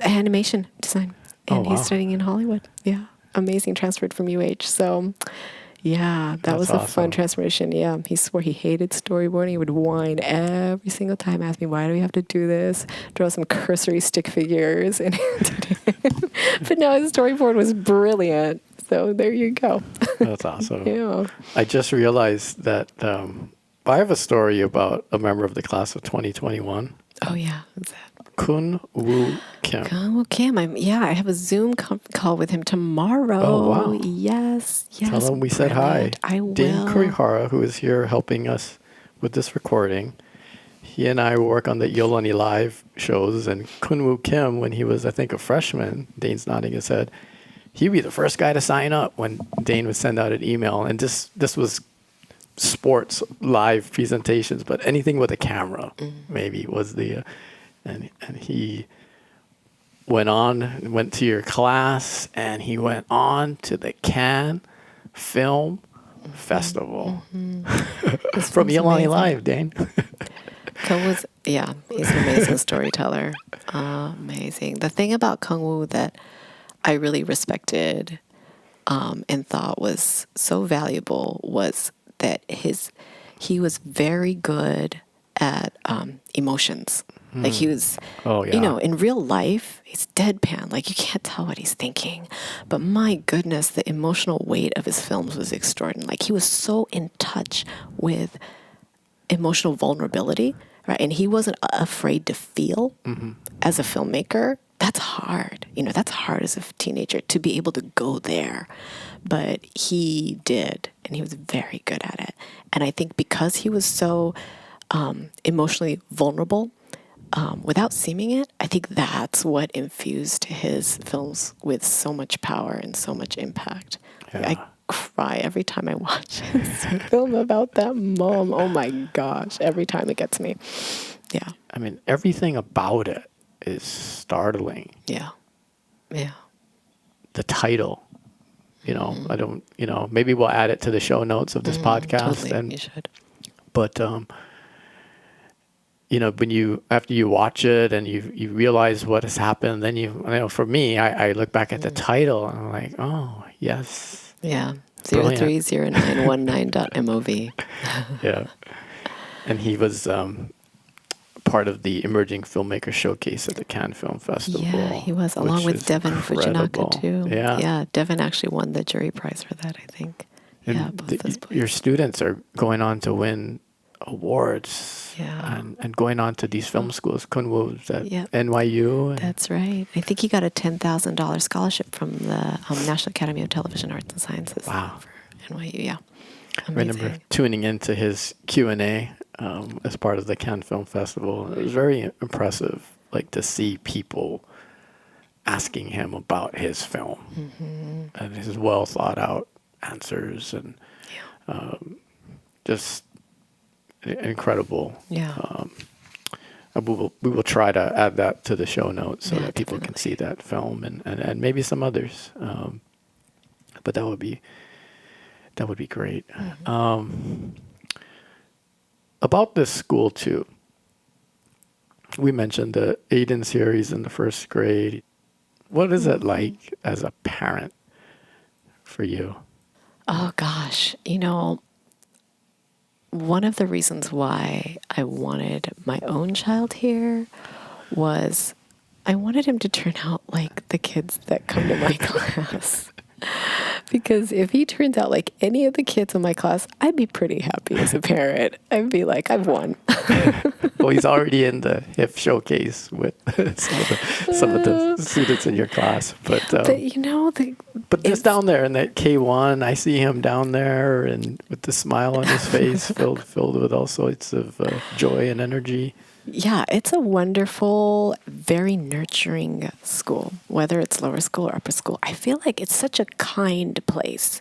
[SPEAKER 2] animation design. And he's studying in Hollywood. Yeah. Amazing. Transferred from UH. So, yeah, that was a fun transformation. Yeah. He swore he hated storyboarding. He would whine every single time, ask me, why do we have to do this? Draw some cursory stick figures. And but no, his storyboard was brilliant. So there you go.
[SPEAKER 1] That's awesome.
[SPEAKER 2] Yeah.
[SPEAKER 1] I just realized that I have a story about a member of the class of 2021,
[SPEAKER 2] Oh, yeah. Who's that?
[SPEAKER 1] Kun Woo Kim.
[SPEAKER 2] Oh, Kim. I have a Zoom call with him tomorrow.
[SPEAKER 1] Oh, wow.
[SPEAKER 2] Yes.
[SPEAKER 1] Tell him we said hi.
[SPEAKER 2] I
[SPEAKER 1] Dane
[SPEAKER 2] will.
[SPEAKER 1] Kurihara, who is here helping us with this recording, he and I work on the Iolani Live shows, and Kun Woo Kim, when he was, I think, a freshman, Dane's nodding his head, he'd be the first guy to sign up when Dane would send out an email. And this was sports live presentations, but anything with a camera maybe was the, and he went to your class, and he went on to the Cannes Film Festival from Iolani Live, Dane.
[SPEAKER 2] Kung Woo's, he's an amazing storyteller. Amazing. The thing about Kung Woo that I really respected and thought was so valuable was that he was very good at emotions. Like he was, in real life, he's deadpan. Like you can't tell what he's thinking. But my goodness, the emotional weight of his films was extraordinary. Like he was so in touch with emotional vulnerability, right? And he wasn't afraid to feel as a filmmaker. That's hard. That's hard as a teenager to be able to go there. But he did, and he was very good at it. And I think because he was so emotionally vulnerable, without seeming it, I think that's what infused his films with so much power and so much impact.
[SPEAKER 1] Yeah.
[SPEAKER 2] I cry every time I watch his film about that mom. Oh my gosh, every time it gets me. Yeah.
[SPEAKER 1] I mean, everything about it is startling.
[SPEAKER 2] Yeah. Yeah.
[SPEAKER 1] The title, I don't, maybe we'll add it to the show notes of this podcast.
[SPEAKER 2] Totally, you should.
[SPEAKER 1] But, after you watch it and you realize what has happened, then for me, I look back at the title and I'm like, oh, yes.
[SPEAKER 2] Yeah. 030919.mov.
[SPEAKER 1] Yeah. And he was part of the Emerging Filmmaker Showcase at the Cannes Film Festival.
[SPEAKER 2] Yeah, he was, along with Devin Fujinaka, too. Yeah, Devin actually won the jury prize for that, I think.
[SPEAKER 1] And your students are going on to win awards and going on to these film schools. Kun Woo's at NYU.
[SPEAKER 2] That's right. I think he got a $10,000 scholarship from the National Academy of Television Arts and Sciences.
[SPEAKER 1] Wow.
[SPEAKER 2] For NYU, yeah. Amazing.
[SPEAKER 1] I remember tuning into his Q&A as part of the Cannes Film Festival. It was very impressive, to see people asking him about his film and his well thought out answers and just incredible.
[SPEAKER 2] Yeah.
[SPEAKER 1] We will try to add that to the show notes so that people can see that film and maybe some others. But that would be great. About this school too, we mentioned the Aiden series in the first grade. What is it like as a parent for you?
[SPEAKER 2] Oh gosh, one of the reasons why I wanted my own child here was I wanted him to turn out like the kids that come to my class. Because if he turns out like any of the kids in my class, I'd be pretty happy as a parent. I'd be like, I've won.
[SPEAKER 1] Well, he's already in the HIF showcase with some of the students in your class. But just down there in that K1, I see him down there and with the smile on his face, filled with all sorts of joy and energy.
[SPEAKER 2] Yeah, it's a wonderful, very nurturing school, whether it's lower school or upper school. I feel like it's such a kind place.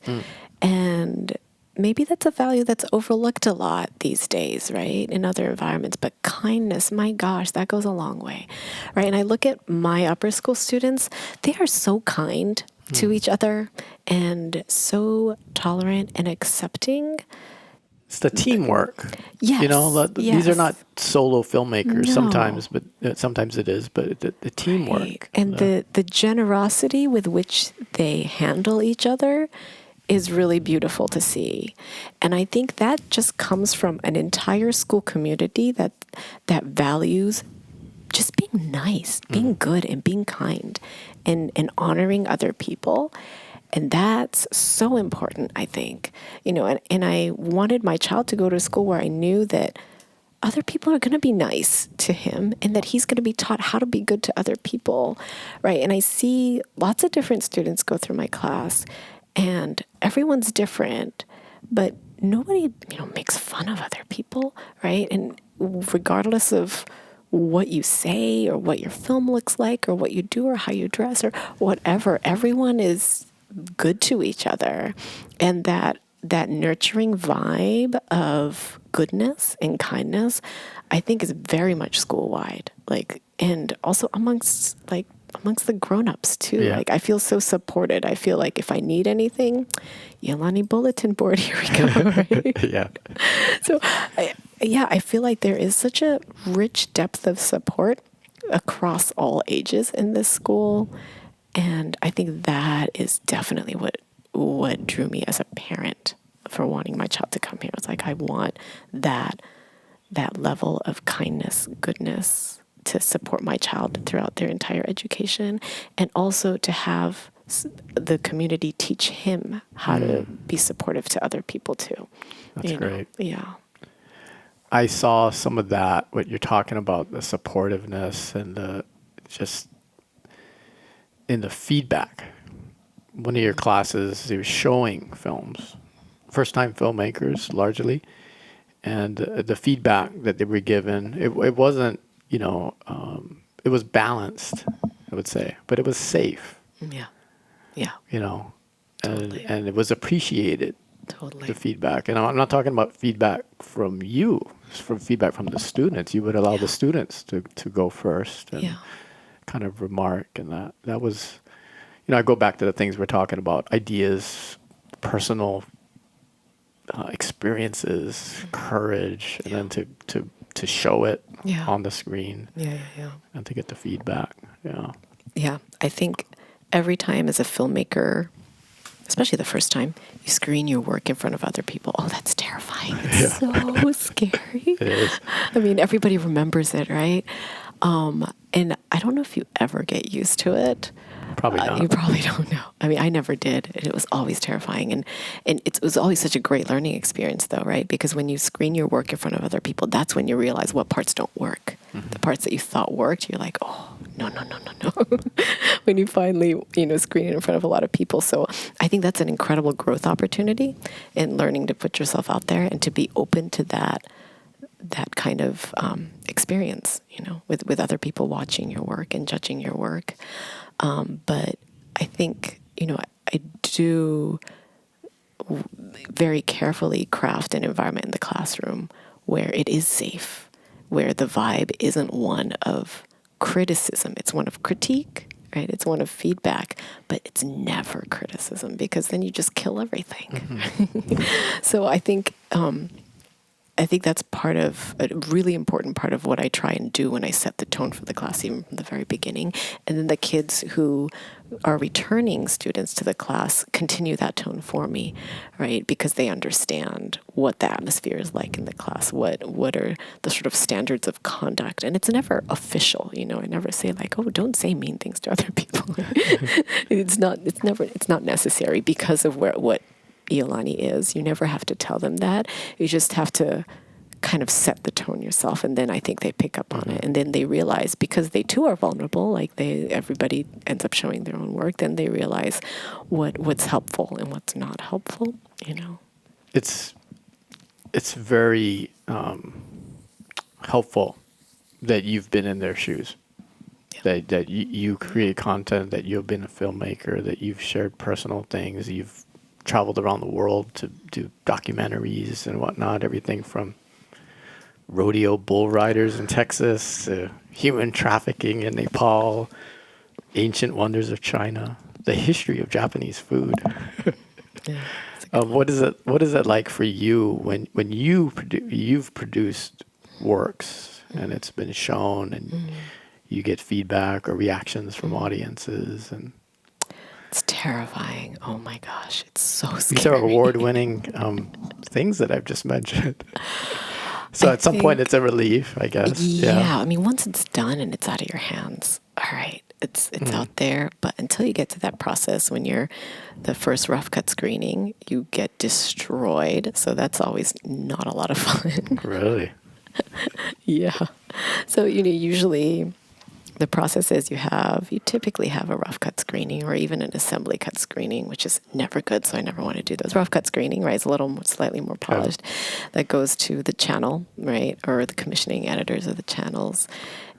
[SPEAKER 2] And maybe that's a value that's overlooked a lot these days, right? In other environments. But kindness, my gosh, that goes a long way, right? And I look at my upper school students, they are so kind to each other and so tolerant and accepting.
[SPEAKER 1] It's the teamwork.
[SPEAKER 2] Yes.
[SPEAKER 1] These are not solo filmmakers
[SPEAKER 2] No.
[SPEAKER 1] sometimes, but sometimes it is, but the teamwork.
[SPEAKER 2] Right. And the generosity with which they handle each other is really beautiful to see. And I think that just comes from an entire school community that values just being nice, being good and being kind and honoring other people. And that's so important, I think. And I wanted my child to go to a school where I knew that other people are going to be nice to him and that he's going to be taught how to be good to other people, right? And I see lots of different students go through my class, and everyone's different, but nobody, makes fun of other people, right? And regardless of what you say or what your film looks like or what you do or how you dress or whatever, everyone is good to each other. And that nurturing vibe of goodness and kindness, I think, is very much school-wide. And also amongst the grown-ups too.
[SPEAKER 1] Yeah.
[SPEAKER 2] I feel so supported. I feel like if I need anything, Iolani bulletin board, here we go. Right?
[SPEAKER 1] Yeah.
[SPEAKER 2] So, I feel like there is such a rich depth of support across all ages in this school. And I think that is definitely what drew me as a parent for wanting my child to come here. It's like, I want that level of kindness, goodness to support my child throughout their entire education, and also to have the community teach him how to be supportive to other people too.
[SPEAKER 1] That's great.
[SPEAKER 2] Yeah.
[SPEAKER 1] I saw some of that, what you're talking about, the supportiveness and in the feedback. One of your classes, they were showing films, first-time filmmakers largely, and the feedback that they were given, it wasn't, it was balanced, I would say, but it was safe.
[SPEAKER 2] Yeah. Yeah.
[SPEAKER 1] Totally. And it was appreciated.
[SPEAKER 2] Totally.
[SPEAKER 1] The feedback. And I'm not talking about feedback from you, it's from feedback from the students. You would allow the students to go first and kind of remark. And that was, I go back to the things we're talking about, ideas, personal experiences, courage, and then to show it on the screen.
[SPEAKER 2] Yeah.
[SPEAKER 1] And to get the feedback. Yeah.
[SPEAKER 2] Yeah. I think every time as a filmmaker, especially the first time, you screen your work in front of other people. Oh, that's terrifying. It's so scary.
[SPEAKER 1] It is.
[SPEAKER 2] I mean, everybody remembers it, right? And I don't know if you ever get used to it.
[SPEAKER 1] Probably not.
[SPEAKER 2] You probably don't know. I mean, I never did. And it was always terrifying. And it was always such a great learning experience, though, right? Because when you screen your work in front of other people, that's when you realize what parts don't work. Mm-hmm. The parts that you thought worked, you're like, oh, no. When you finally, screen it in front of a lot of people. So I think that's an incredible growth opportunity in learning to put yourself out there and to be open to that kind of experience, with other people watching your work and judging your work. But I think, I do very carefully craft an environment in the classroom where it is safe, where the vibe isn't one of criticism. It's one of critique, right? It's one of feedback, but it's never criticism, because then you just kill everything. Mm-hmm. So I think that's a really important part of what I try and do when I set the tone for the class, even from the very beginning. And then the kids who are returning students to the class continue that tone for me, right? Because they understand what the atmosphere is like in the class, what are the sort of standards of conduct. And it's never official, I never say like, oh, don't say mean things to other people. It's not necessary because of what Iolani is. You never have to tell them that. You just have to kind of set the tone yourself, and then I think they pick up on it, and then they realize, because they too are vulnerable, like everybody ends up showing their own work, then they realize what's helpful and what's not helpful.
[SPEAKER 1] It's very helpful that you've been in their shoes. Yeah. That you create content, that you've been a filmmaker, that you've shared personal things, you've traveled around the world to do documentaries and whatnot, everything from rodeo bull riders in Texas to human trafficking in Nepal, ancient wonders of China, the history of Japanese food. What is it like for you when you've produced works and it's been shown and you get feedback or reactions from audiences? And
[SPEAKER 2] it's terrifying. Oh my gosh, it's so scary.
[SPEAKER 1] These are award-winning things that I've just mentioned. So at some point, it's a relief, I guess.
[SPEAKER 2] Yeah. I mean, once it's done and it's out of your hands, all right, It's out there. But until you get to that process, when you're the first rough cut screening, you get destroyed. So that's always not a lot of fun.
[SPEAKER 1] Really?
[SPEAKER 2] Yeah. So, usually the process is you typically have a rough cut screening or even an assembly cut screening, which is never good. So I never want to do those. Rough cut screening, right, is slightly more polished. That goes to the channel, right, or the commissioning editors of the channels.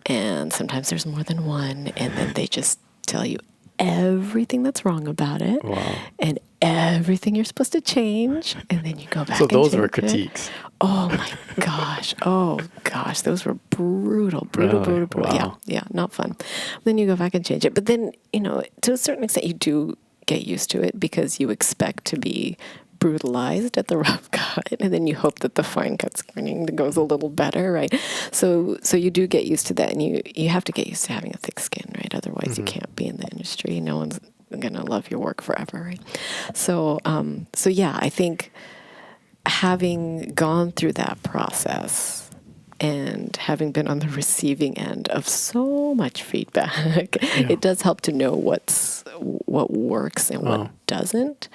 [SPEAKER 2] And sometimes there's more than one. And then they just tell you everything that's wrong about it.
[SPEAKER 1] Wow.
[SPEAKER 2] And everything you're supposed to change. And then you go back
[SPEAKER 1] So
[SPEAKER 2] and
[SPEAKER 1] those
[SPEAKER 2] change
[SPEAKER 1] were
[SPEAKER 2] it.
[SPEAKER 1] critiques.
[SPEAKER 2] Oh my gosh. Oh gosh. Those were brutal.
[SPEAKER 1] Really?
[SPEAKER 2] Wow. Yeah. Not fun. Then you go back and change it. But then, to a certain extent, you do get used to it because you expect to be brutalized at the rough cut. And then you hope that the fine cut screening goes a little better, right? So you do get used to that. And you have to get used to having a thick skin, right? Otherwise you can't be in the industry. No one's going to love your work forever, right? So yeah, I think having gone through that process and having been on the receiving end of so much feedback, it does help to know what works and what doesn't.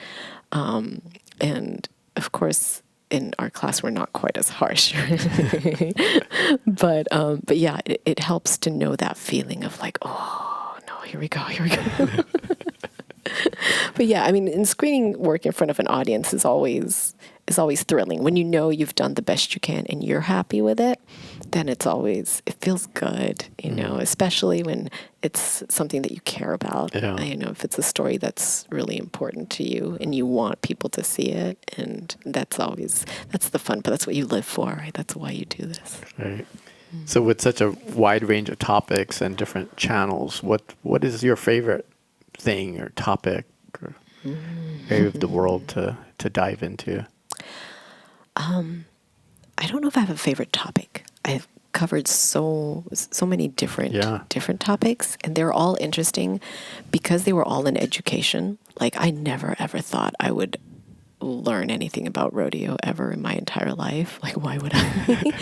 [SPEAKER 2] And of course, in our class, we're not quite as harsh, but yeah, it helps to know that feeling of like, oh no, here we go. But yeah, I mean, in screening work in front of an audience is always thrilling. When you know you've done the best you can and you're happy with it, then it feels good, especially when it's something that you care about.
[SPEAKER 1] Yeah.
[SPEAKER 2] If it's a story that's really important to you and you want people to see it, and that's the fun, but that's what you live for, right? That's why you do this.
[SPEAKER 1] Right. So with such a wide range of topics and different channels, what is your favorite thing or topic or area of the world to dive into?
[SPEAKER 2] I don't know if I have a favorite topic. I've covered so many different topics, and they're all interesting because they were all in education. Like, I never ever thought I would learn anything about rodeo ever in my entire life. Like, why would I?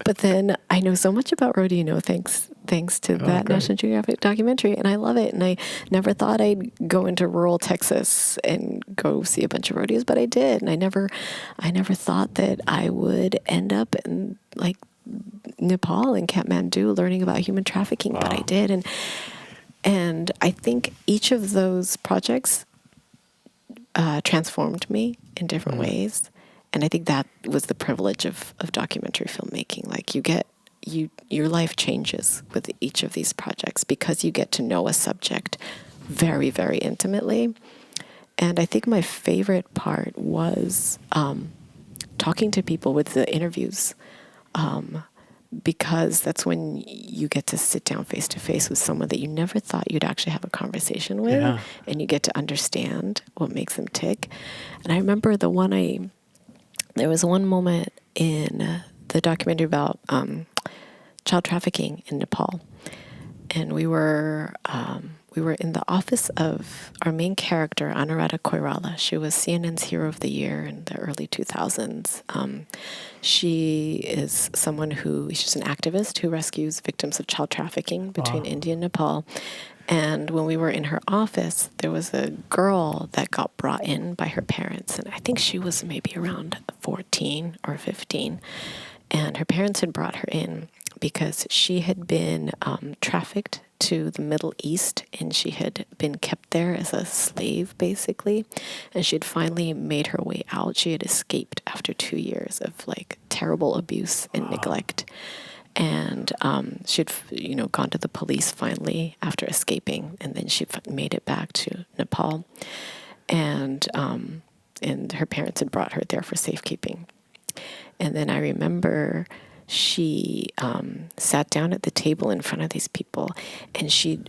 [SPEAKER 2] But then I know so much about rodeo, thanks to that National Geographic documentary, and I love it. And I never thought I'd go into rural Texas and go see a bunch of rodeos, but I did. And I never thought that I would end up in like Nepal and Kathmandu learning about human trafficking, but I did. And I think each of those projects transformed me in different ways. And I think that was the privilege of documentary filmmaking. Like, your life changes with each of these projects because you get to know a subject very, very intimately. And I think my favorite part was talking to people with the interviews, because that's when you get to sit down face to face with someone that you never thought you'd actually have a conversation with, and you get to understand what makes them tick. And I remember there was one moment in the documentary about child trafficking in Nepal, and we were in the office of our main character, Anuradha Koirala. She was CNN's Hero of the Year in the early 2000s. She is she's an activist who rescues victims of child trafficking between India and Nepal. And when we were in her office, there was a girl that got brought in by her parents. And I think she was maybe around 14 or 15. And her parents had brought her in because she had been trafficked to the Middle East, and she had been kept there as a slave, basically. And she had finally made her way out. She had escaped after 2 years of like terrible abuse and neglect. And she had, gone to the police finally after escaping, and then she made it back to Nepal. And her parents had brought her there for safekeeping. And then I remember she sat down at the table in front of these people, and she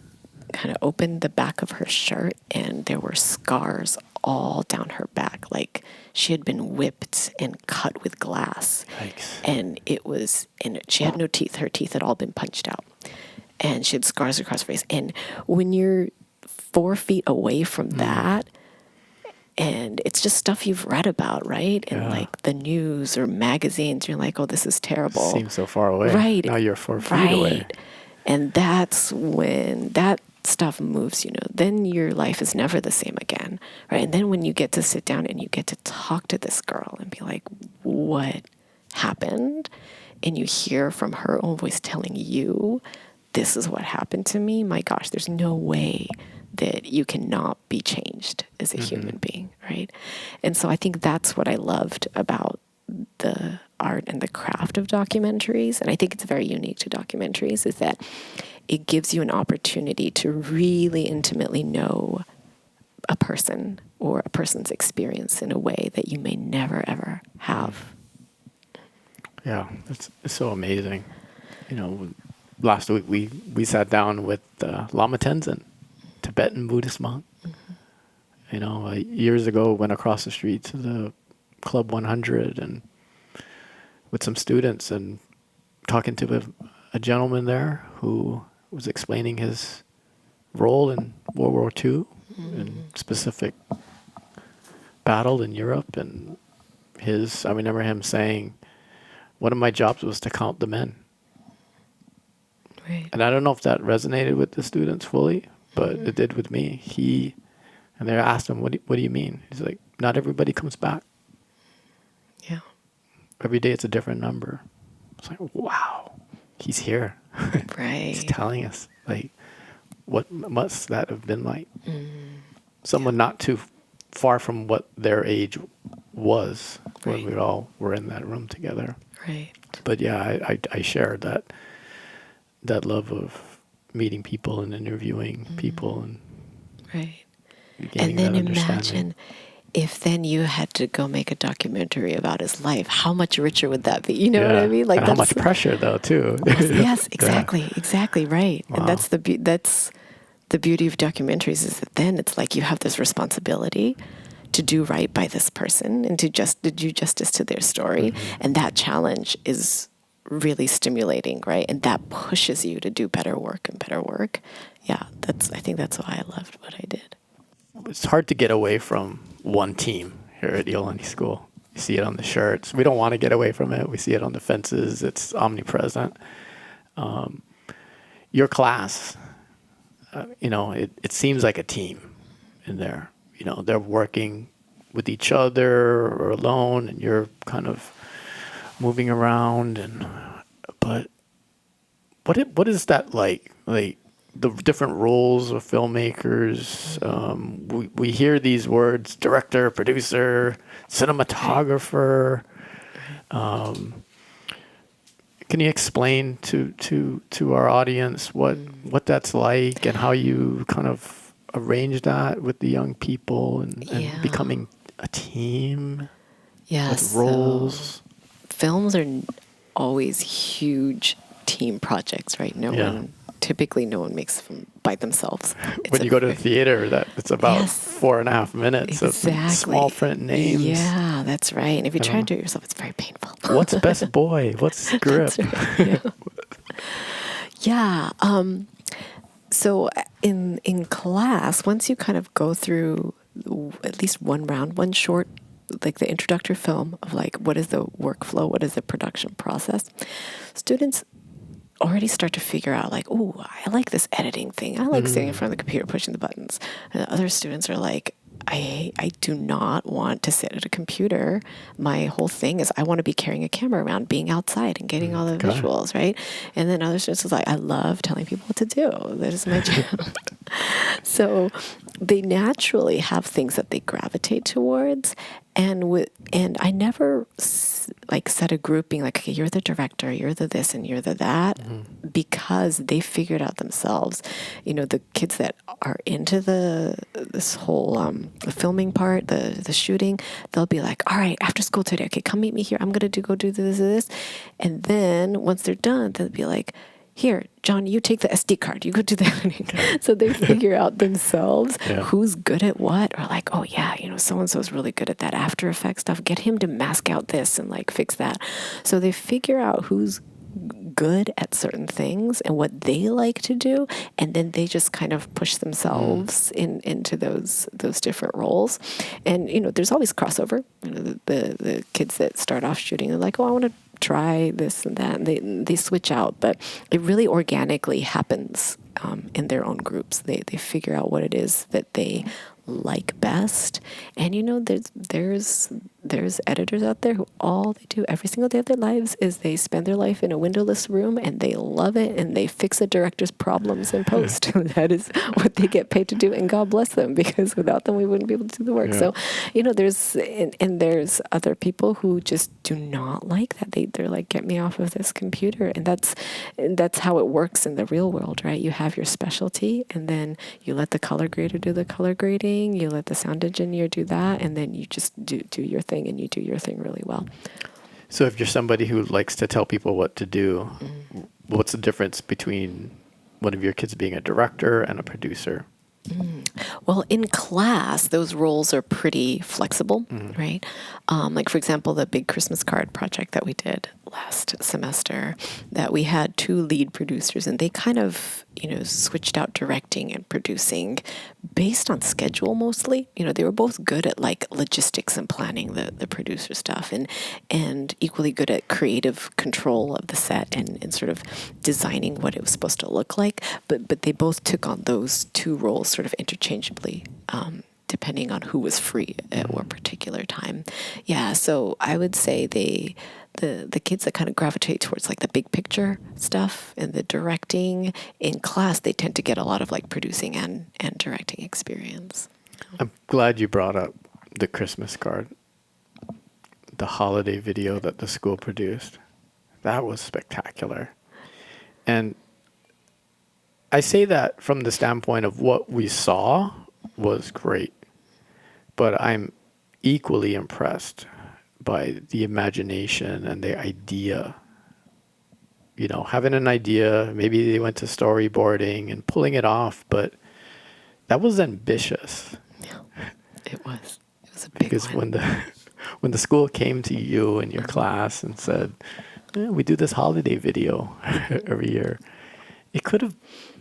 [SPEAKER 2] kind of opened the back of her shirt, and there were scars all down her back, like she had been whipped and cut with glass. Yikes. And she had no teeth. Her teeth had all been punched out, and she had scars across her face. And when you're 4 feet away from that, and it's just stuff you've read about, right? And like the news or magazines, you're like, oh, this is terrible.
[SPEAKER 1] Seems so far away.
[SPEAKER 2] Right.
[SPEAKER 1] Now you're 4 feet away.
[SPEAKER 2] And that's when that stuff moves, then your life is never the same again, right? And then when you get to sit down and you get to talk to this girl and be like, what happened? And you hear from her own voice telling you, this is what happened to me. My gosh, there's no way that you cannot be changed as a human being, right? And so I think that's what I loved about the art and the craft of documentaries. And I think it's very unique to documentaries, is that it gives you an opportunity to really intimately know a person or a person's experience in a way that you may never, ever have.
[SPEAKER 1] Yeah, it's so amazing. Last week we sat down with Lama Tenzin, Tibetan Buddhist monk. Years ago, went across the street to the Club 100 and with some students and talking to a gentleman there who was explaining his role in World War II and specific battle in Europe. And I remember him saying, one of my jobs was to count the men.
[SPEAKER 2] Right.
[SPEAKER 1] And I don't know if that resonated with the students fully, but it did with me. And they asked him, what do you mean? He's like, not everybody comes back.
[SPEAKER 2] Yeah.
[SPEAKER 1] Every day it's a different number. It's like, wow, he's here.
[SPEAKER 2] Right.
[SPEAKER 1] He's telling us, like, what must that have been like? Someone not too far from what their age was when we all were in that room together.
[SPEAKER 2] Right.
[SPEAKER 1] But yeah, I share that love of meeting people and interviewing people and
[SPEAKER 2] right.
[SPEAKER 1] gaining
[SPEAKER 2] And then
[SPEAKER 1] that understanding.
[SPEAKER 2] imagine if then you had to go make a documentary about his life, how much richer would that be? You know what I mean?
[SPEAKER 1] Like, and how much pressure though too.
[SPEAKER 2] Yes, exactly, right.
[SPEAKER 1] Wow.
[SPEAKER 2] And that's the beauty of documentaries, is that then it's like you have this responsibility to do right by this person and to do justice to their story, and that challenge is really stimulating, right? And that pushes you to do better work and better work. Yeah, I think that's why I loved what I did.
[SPEAKER 1] It's hard to get away from one team here at Iolani School. You see it on the shirts. We don't want to get away from it. We see it on the fences. It's omnipresent. Your class, it seems like a team in there. They're working with each other or alone, and you're kind of moving around. But what is that like? Like, the different roles of filmmakers. We hear these words: director, producer, cinematographer. Can you explain to our audience what that's like and how you kind of arrange that with the young people and becoming a team with roles?
[SPEAKER 2] So films are always huge team projects, right? Typically no one makes them by themselves.
[SPEAKER 1] When you go to the theater, it's about 4.5 minutes of small print names.
[SPEAKER 2] Yeah, that's right. And if you try and do it yourself, it's very painful.
[SPEAKER 1] What's best boy? What's script?
[SPEAKER 2] That's right, yeah. So in class, once you kind of go through at least one short, like the introductory film of like, what is the workflow? What is the production process? Students already start to figure out like, oh, I like this editing thing. I like sitting in front of the computer pushing the buttons. And other students are like, I do not want to sit at a computer. My whole thing is I want to be carrying a camera around, being outside and getting all the visuals, right? And then other students are like, I love telling people what to do. That is my job. So they naturally have things that they gravitate towards. And I never set a grouping like, okay, you're the director, you're the this, and you're the that, because they figured out themselves. The kids that are into this whole the filming part, the shooting, they'll be like, all right, after school today, okay, come meet me here. I'm gonna go do this, and then once they're done, they'll be like, here, John, you take the SD card. You go do that. Okay. So they figure out themselves who's good at what, or like, oh yeah, so-and-so is really good at that After Effects stuff. Get him to mask out this and like fix that. So they figure out who's good at certain things and what they like to do, and then they just kind of push themselves into those different roles. And there's always crossover. The kids that start off shooting, they're like, oh, I want to try this and that, and they switch out, but it really organically happens in their own groups. They figure out what it is that they like best. And there's editors out there who all they do every single day of their lives is they spend their life in a windowless room and they love it and they fix a director's problems in post. That is what they get paid to do, and God bless them, because without them we wouldn't be able to do the work. So there's other people who just do not like that. They're like, get me off of this computer. And that's how it works in the real world, right? You have your specialty, and then you let the color grader do the color grading, you let the sound engineer do that, and then you just do your thing, and you do your thing really well.
[SPEAKER 1] So if you're somebody who likes to tell people what to do, what's the difference between one of your kids being a director and a producer?
[SPEAKER 2] Well, in class, those roles are pretty flexible, right? Like, for example, the big Christmas card project that we did last semester, that we had 2 lead producers, and they kind of, switched out directing and producing based on schedule mostly. They were both good at like logistics and planning the producer stuff, and equally good at creative control of the set and sort of designing what it was supposed to look like. But they both took on those 2 roles sort of interchangeably, depending on who was free at what particular time. Yeah, so I would say the kids that kind of gravitate towards like the big picture stuff and the directing in class, they tend to get a lot of like producing and directing experience.
[SPEAKER 1] I'm glad you brought up the Christmas card, the holiday video that the school produced. That was spectacular. And I say that from the standpoint of what we saw was great, but I'm equally impressed by the imagination and the idea. Having an idea, maybe they went to storyboarding and pulling it off, but that was ambitious.
[SPEAKER 2] Yeah, it was. It was a big
[SPEAKER 1] because
[SPEAKER 2] one.
[SPEAKER 1] when the school came to you and your class and said, we do this holiday video every year, it could have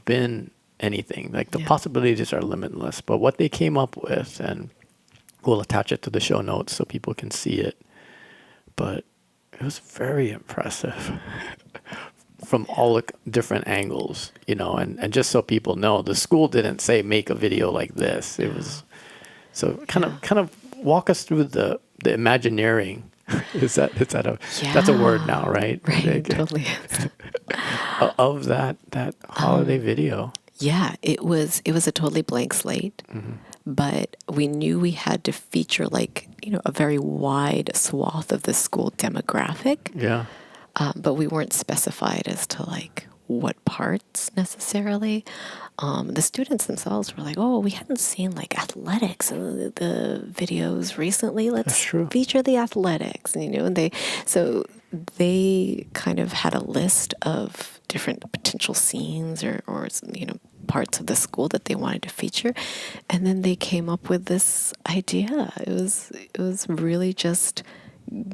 [SPEAKER 1] been anything. Like the possibilities are limitless, but what they came up with, and we'll attach it to the show notes so people can see it, but it was very impressive from all different angles, and just so people know, the school didn't say make a video like this. It was so kind of walk us through the Imagineering. That's a word now, right?
[SPEAKER 2] Right, totally is.
[SPEAKER 1] Of that holiday video.
[SPEAKER 2] Yeah, it was a totally blank slate, but we knew we had to feature a very wide swath of the school demographic.
[SPEAKER 1] Yeah.
[SPEAKER 2] But we weren't specified as to what parts necessarily. The students themselves were like, "Oh, we hadn't seen athletics in the videos recently. Let's feature the athletics." And they kind of had a list of different potential scenes or parts of the school that they wanted to feature, and then they came up with this idea. It was really just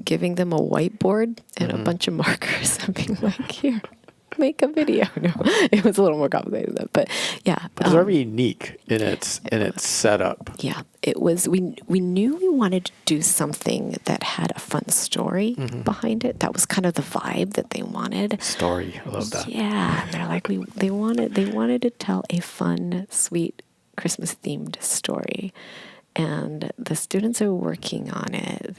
[SPEAKER 2] giving them a whiteboard and a bunch of markers and being like, "Here, make a video." No, it was a little more complicated than that, but yeah.
[SPEAKER 1] But it's very unique in its setup.
[SPEAKER 2] Yeah, it was. We knew we wanted to do something that had a fun story behind it. That was kind of the vibe that they wanted.
[SPEAKER 1] Story, I love that.
[SPEAKER 2] Yeah, they're like they wanted to tell a fun, sweet Christmas themed story, and the students are working on it.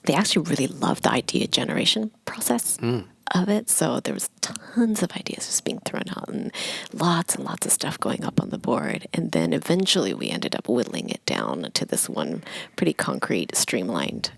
[SPEAKER 2] They actually really loved the idea generation process of it. So there was tons of ideas just being thrown out and lots of stuff going up on the board. And then eventually we ended up whittling it down to this one pretty concrete, streamlined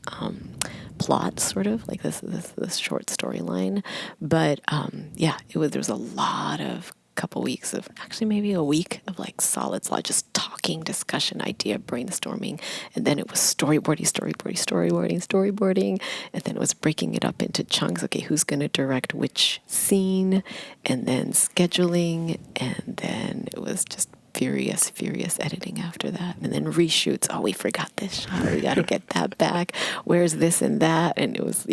[SPEAKER 2] plot, sort of like this short storyline. But there was a lot of couple weeks of, actually maybe a week of solid just talking, discussion, idea, brainstorming, and then it was storyboarding, and then it was breaking it up into chunks. Okay, who's going to direct which scene, and then scheduling, and then it was just furious editing after that, and then reshoots. Oh, we forgot this shot. We got to get that back. Where's this and that? And it was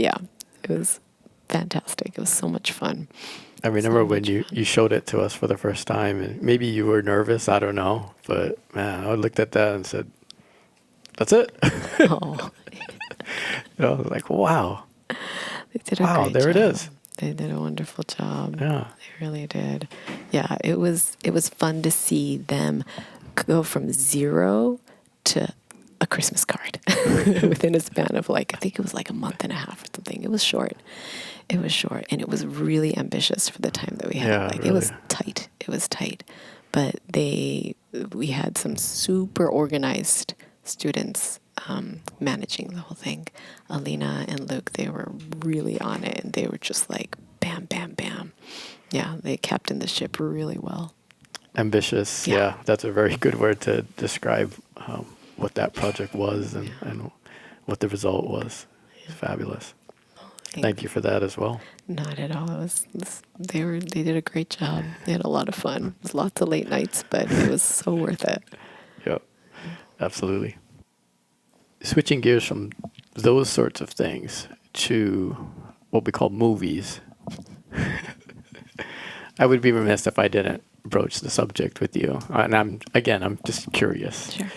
[SPEAKER 2] fantastic. It was so much fun.
[SPEAKER 1] I remember when you showed it to us for the first time, and maybe you were nervous, I don't know. But, man, I looked at that and said, that's it.
[SPEAKER 2] Oh.
[SPEAKER 1] Like, wow.
[SPEAKER 2] They did a great
[SPEAKER 1] there
[SPEAKER 2] job.
[SPEAKER 1] it is.
[SPEAKER 2] They did a wonderful job.
[SPEAKER 1] Yeah.
[SPEAKER 2] They really did. Yeah, it was fun to see them go from zero to a Christmas card within a span of like, I think it was like a month and a half or something. It was short. It was short, and it was really ambitious for the time that we had.
[SPEAKER 1] Yeah,
[SPEAKER 2] Like
[SPEAKER 1] really.
[SPEAKER 2] it was tight. It was tight. But we had some super organized students managing the whole thing. Alina and Luke, they were really on it, and they were just like bam, bam, bam. Yeah, they captained the ship really well.
[SPEAKER 1] Ambitious. Yeah. That's a very good word to describe what that project was and what the result was. It's fabulous. Thank you for that as well.
[SPEAKER 2] Not at all. They did a great job. They had a lot of fun. It was lots of late nights, but it was so worth it.
[SPEAKER 1] Yep. Absolutely. Switching gears from those sorts of things to what we call movies. I would be remiss if I didn't broach the subject with you. And I'm just curious.
[SPEAKER 2] Sure.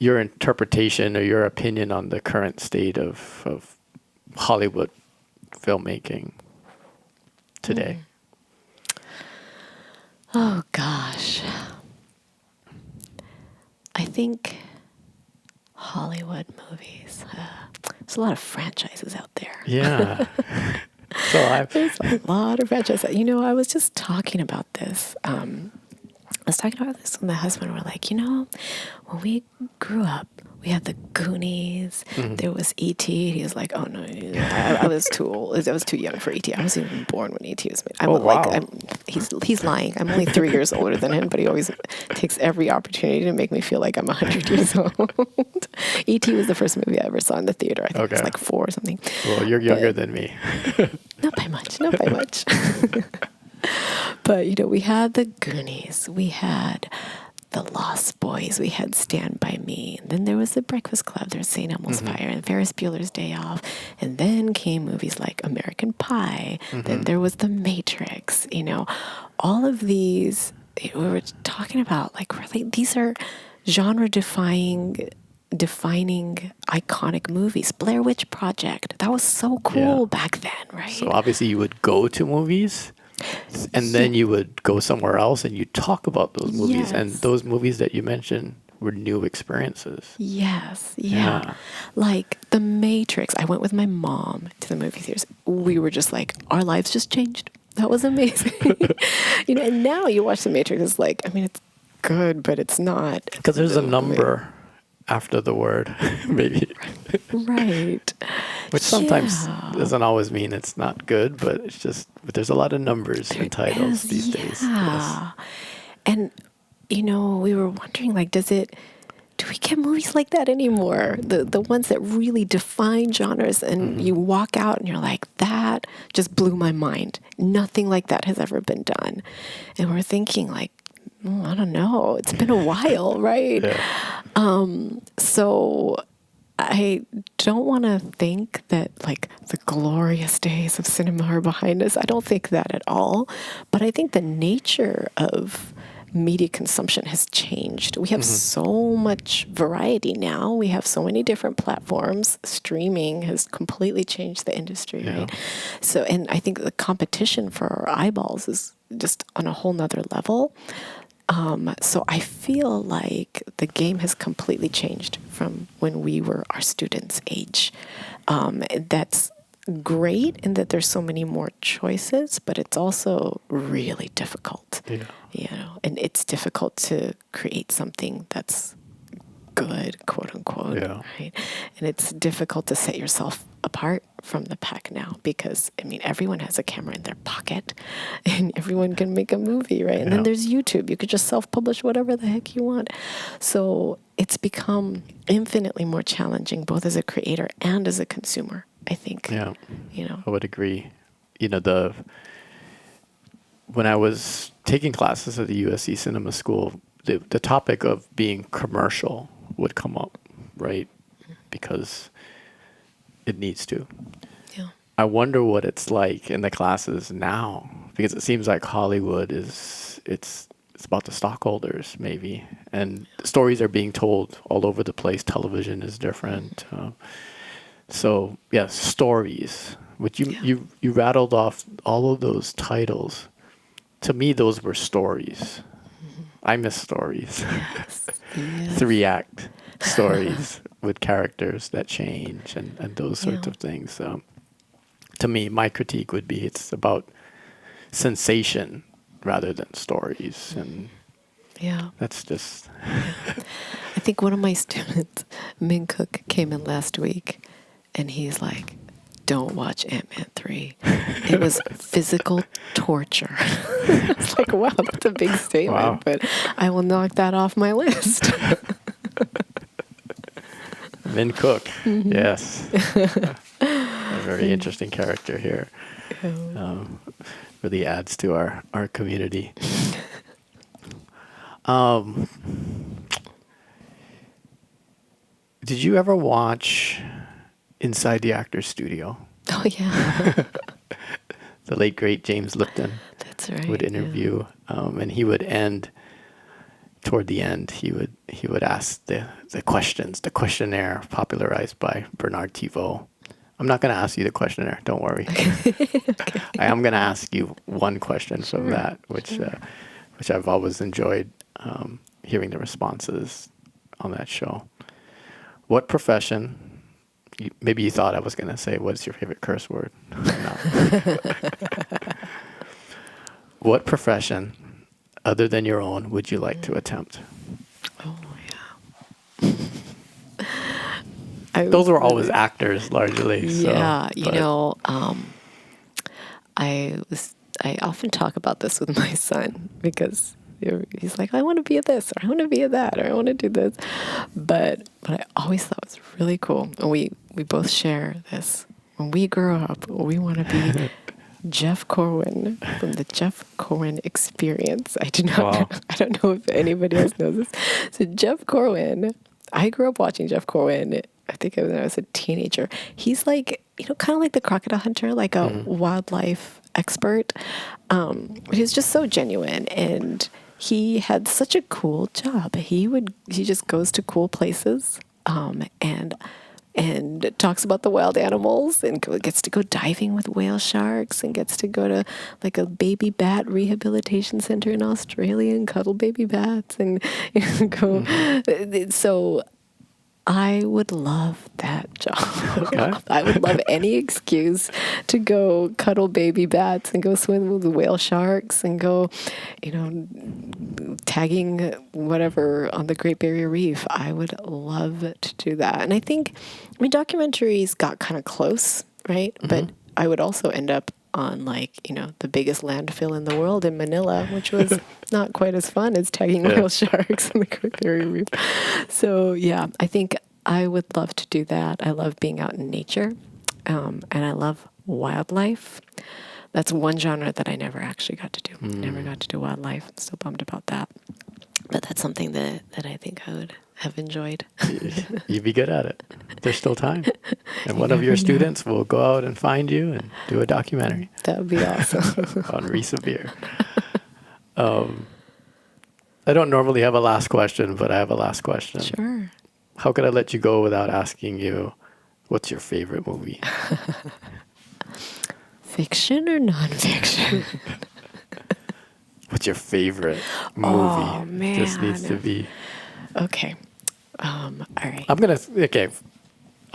[SPEAKER 1] Your interpretation or your opinion on the current state of Hollywood filmmaking today.
[SPEAKER 2] Oh, gosh. I think Hollywood movies, there's a lot of franchises out there.
[SPEAKER 1] Yeah.
[SPEAKER 2] There's a lot of franchises. I was just talking about this. I was talking about this with my husband. We're like, when we grew up, we had the Goonies. There was E.T. He was like, oh, no, I was too old. I was too young for E.T. I wasn't even born when E.T. was made.
[SPEAKER 1] Wow.
[SPEAKER 2] He's lying. I'm only 3 years older than him, but he always takes every opportunity to make me feel like I'm 100 years old. E.T. was the first movie I ever saw in the theater. I think it was like 4 or something.
[SPEAKER 1] Well, you're younger than me.
[SPEAKER 2] Not by much. Not by much. But, we had the Goonies. We had the Lost Boys. We had Stand By Me. And then there was The Breakfast Club. There was St. Elmo's Fire and Ferris Bueller's Day Off. And then came movies like American Pie. Then there was The Matrix. All of these, we were talking about, like, really, these are genre-defining iconic movies. Blair Witch Project. That was so cool back then, right?
[SPEAKER 1] So obviously you would go to movies and then you would go somewhere else and you talk about those movies. And those movies that you mentioned were new experiences.
[SPEAKER 2] Yes. Yeah. Like The Matrix. I went with my mom to the movie theaters. We were just like, our lives just changed. That was amazing. And now you watch The Matrix, it's like, it's good, but it's not.
[SPEAKER 1] Because there's a number after the word, maybe.
[SPEAKER 2] Right.
[SPEAKER 1] Which sometimes doesn't always mean it's not good, but but there's a lot of numbers in titles these days.
[SPEAKER 2] Yeah. And, we were wondering, like, do we get movies like that anymore? The ones that really define genres and you walk out and you're like, that just blew my mind. Nothing like that has ever been done. And we're thinking like, I don't know. It's been a while, right? So I don't want to think that like the glorious days of cinema are behind us. I don't think that at all. But I think the nature of media consumption has changed. We have so much variety now. We have so many different platforms. Streaming has completely changed the industry, right? So, and I think the competition for our eyeballs is just on a whole nother level. So I feel like the game has completely changed from when we were our students' age. That's great in that there's so many more choices, but it's also really difficult. And it's difficult to create something that's good, quote unquote, right? And it's difficult to set yourself apart from the pack now because, everyone has a camera in their pocket and everyone can make a movie, right? And then there's YouTube. You could just self-publish whatever the heck you want. So it's become infinitely more challenging, both as a creator and as a consumer, I think.
[SPEAKER 1] I would agree. When I was taking classes at the USC Cinema School, the topic of being commercial would come up, right? Because it needs to. I wonder what it's like in the classes now, because it seems like Hollywood it's about the stockholders maybe, and stories are being told all over the place. Television is different. So yes, stories. Which you rattled off all of those titles. To me, those were stories. I miss stories.
[SPEAKER 2] Yes. Yes.
[SPEAKER 1] 3-act stories with characters that change and those sorts
[SPEAKER 2] Yeah.
[SPEAKER 1] of things. To me, my critique would be it's about sensation rather than stories. And
[SPEAKER 2] Yeah.
[SPEAKER 1] that's just,
[SPEAKER 2] I think one of my students, Min Cook, came in last week and he's like, don't watch Ant-Man 3. It was physical torture. I was like, wow, that's a big statement,
[SPEAKER 1] wow.
[SPEAKER 2] but I will knock that off my list.
[SPEAKER 1] Min Cook, yes. A very interesting character here. Really adds to our community. Did you ever watch Inside the Actors Studio?
[SPEAKER 2] Oh, yeah.
[SPEAKER 1] The late, great James Lipton
[SPEAKER 2] That's right.
[SPEAKER 1] would interview, and he would end, toward the end, he would ask the questions, the questionnaire popularized by Bernard Thibault. I'm not going to ask you the questionnaire, don't worry.
[SPEAKER 2] Okay.
[SPEAKER 1] I am going to ask you one question from
[SPEAKER 2] Sure,
[SPEAKER 1] that, which I've always enjoyed hearing the responses on that show. What profession, maybe you thought I was going to say, what's your favorite curse word? No. What profession, other than your own, would you like to attempt?
[SPEAKER 2] Oh, yeah.
[SPEAKER 1] Those were always actors, largely.
[SPEAKER 2] Yeah,
[SPEAKER 1] so,
[SPEAKER 2] you
[SPEAKER 1] but-
[SPEAKER 2] know, I often talk about this with my son because he's like, I want to be at this, or I want to be at that, or I want to do this. But what I always thought was really cool, and we both share this. When we grow up, we want to be Jeff Corwin from the Jeff Corwin Experience. I do not know, I don't know if anybody else knows this. So Jeff Corwin, I grew up watching Jeff Corwin. I think when I was a teenager. He's like, kind of like the crocodile hunter, like a wildlife expert. He's just so genuine, and he had such a cool job. He just goes to cool places, and talks about the wild animals, and gets to go diving with whale sharks, and gets to go to like a baby bat rehabilitation center in Australia and cuddle baby bats and go. So I would love that job.
[SPEAKER 1] Okay.
[SPEAKER 2] I would love any excuse to go cuddle baby bats and go swim with whale sharks and go, tagging whatever on the Great Barrier Reef. I would love to do that. And I think, documentaries got kind of close, right? But I would also end up on the biggest landfill in the world in Manila, which was not quite as fun as tagging whale sharks on the Great Barrier Reef. So yeah, I think I would love to do that. I love being out in nature, and I love wildlife. That's one genre that I never actually got to do. Never got to do wildlife. I'm still bummed about that. But that's something that I think I would have enjoyed.
[SPEAKER 1] You'd be good at it. There's still time. And one of your students will go out and find you and do a documentary.
[SPEAKER 2] That would be awesome.
[SPEAKER 1] On Risa beer. I don't normally have a last question, but I have a last question.
[SPEAKER 2] Sure.
[SPEAKER 1] How could I let you go without asking you, what's your favorite movie?
[SPEAKER 2] Fiction or nonfiction?
[SPEAKER 1] What's your favorite movie?
[SPEAKER 2] Oh, man.
[SPEAKER 1] Just needs to be.
[SPEAKER 2] Okay. All right.
[SPEAKER 1] I'll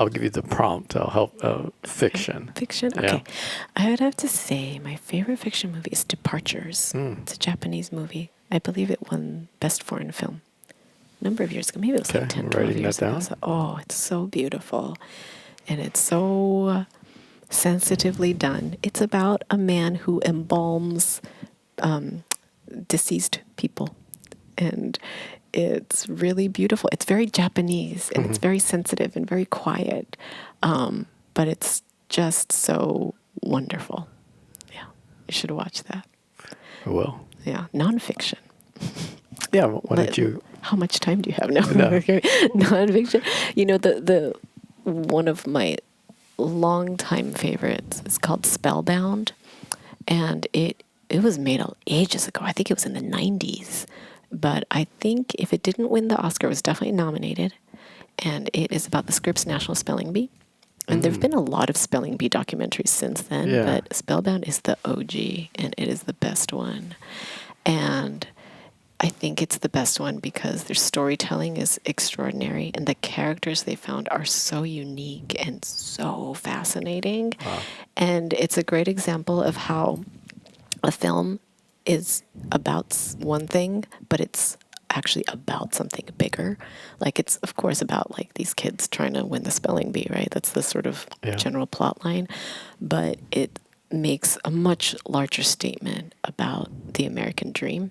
[SPEAKER 1] give you the prompt. I'll help. Fiction.
[SPEAKER 2] Fiction?
[SPEAKER 1] Yeah.
[SPEAKER 2] Okay. I would have to say my favorite fiction movie is Departures. It's a Japanese movie. I believe it won Best Foreign Film a number of years ago. Maybe it was like 10,
[SPEAKER 1] I'm
[SPEAKER 2] 12
[SPEAKER 1] writing
[SPEAKER 2] years
[SPEAKER 1] that
[SPEAKER 2] ago.
[SPEAKER 1] down.
[SPEAKER 2] So, it's so beautiful. And it's so sensitively done. It's about a man who embalms deceased people. And it's really beautiful. It's very Japanese, and it's very sensitive and very quiet. But it's just so wonderful. Yeah. You should watch that.
[SPEAKER 1] I will.
[SPEAKER 2] Yeah. Nonfiction.
[SPEAKER 1] Yeah. Why don't you?
[SPEAKER 2] How much time do you have now?
[SPEAKER 1] No.
[SPEAKER 2] Nonfiction. The one of my longtime favorites is called Spellbound, and it was made ages ago. I think it was in the 90s, but I think if it didn't win the Oscar, it was definitely nominated. And it is about the Scripps National Spelling Bee, And there have been a lot of spelling bee documentaries since then,
[SPEAKER 1] Yeah.
[SPEAKER 2] but Spellbound is the OG, and it is the best one. And I think it's the best one because their storytelling is extraordinary, and the characters they found are so unique and so fascinating.
[SPEAKER 1] Wow.
[SPEAKER 2] And it's a great example of how a film is about one thing, but it's actually about something bigger. Like, it's of course about like these kids trying to win the spelling bee, right? That's the sort of general plot line, but it makes a much larger statement about the American dream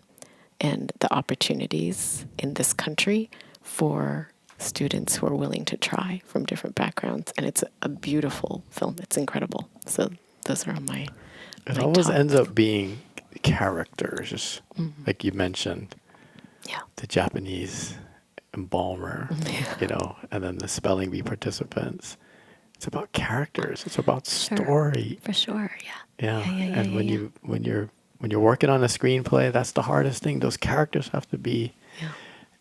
[SPEAKER 2] and the opportunities in this country for students who are willing to try from different backgrounds. And it's a beautiful film. It's incredible. So those are my
[SPEAKER 1] It
[SPEAKER 2] my
[SPEAKER 1] always
[SPEAKER 2] top.
[SPEAKER 1] ends up being characters, like you mentioned,
[SPEAKER 2] Yeah.
[SPEAKER 1] the Japanese embalmer, you know, and then the spelling bee participants. It's about characters. It's about story.
[SPEAKER 2] For sure. Yeah.
[SPEAKER 1] Yeah.
[SPEAKER 2] Yeah.
[SPEAKER 1] And when you're working on a screenplay, that's the hardest thing. Those characters have to be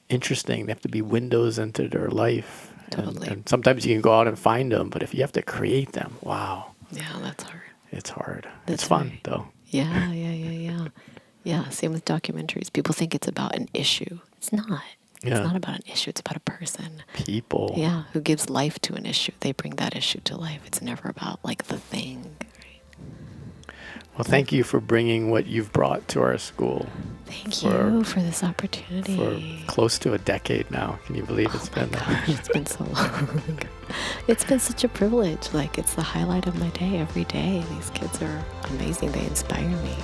[SPEAKER 1] interesting. They have to be windows into their life.
[SPEAKER 2] Totally.
[SPEAKER 1] And sometimes you can go out and find them, but if you have to create them, wow.
[SPEAKER 2] Yeah, that's hard.
[SPEAKER 1] It's hard.
[SPEAKER 2] That's
[SPEAKER 1] it's fun
[SPEAKER 2] right.
[SPEAKER 1] though.
[SPEAKER 2] Yeah. Yeah, same with documentaries. People think it's about an issue. It's not.
[SPEAKER 1] Yeah.
[SPEAKER 2] It's not about an issue. It's about a person.
[SPEAKER 1] People.
[SPEAKER 2] Yeah, who gives life to an issue. They bring that issue to life. It's never about like the thing. Right?
[SPEAKER 1] Well, thank you for bringing what you've brought to our school.
[SPEAKER 2] Thank you for this opportunity.
[SPEAKER 1] For close to a decade now. Can you believe it's been that?
[SPEAKER 2] It's been so long. It's been such a privilege. Like, it's the highlight of my day every day. These kids are amazing. They inspire me.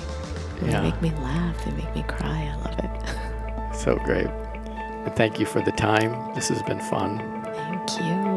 [SPEAKER 2] They make me laugh. They make me cry. I love it.
[SPEAKER 1] So great. And thank you for the time. This has been fun.
[SPEAKER 2] Thank you.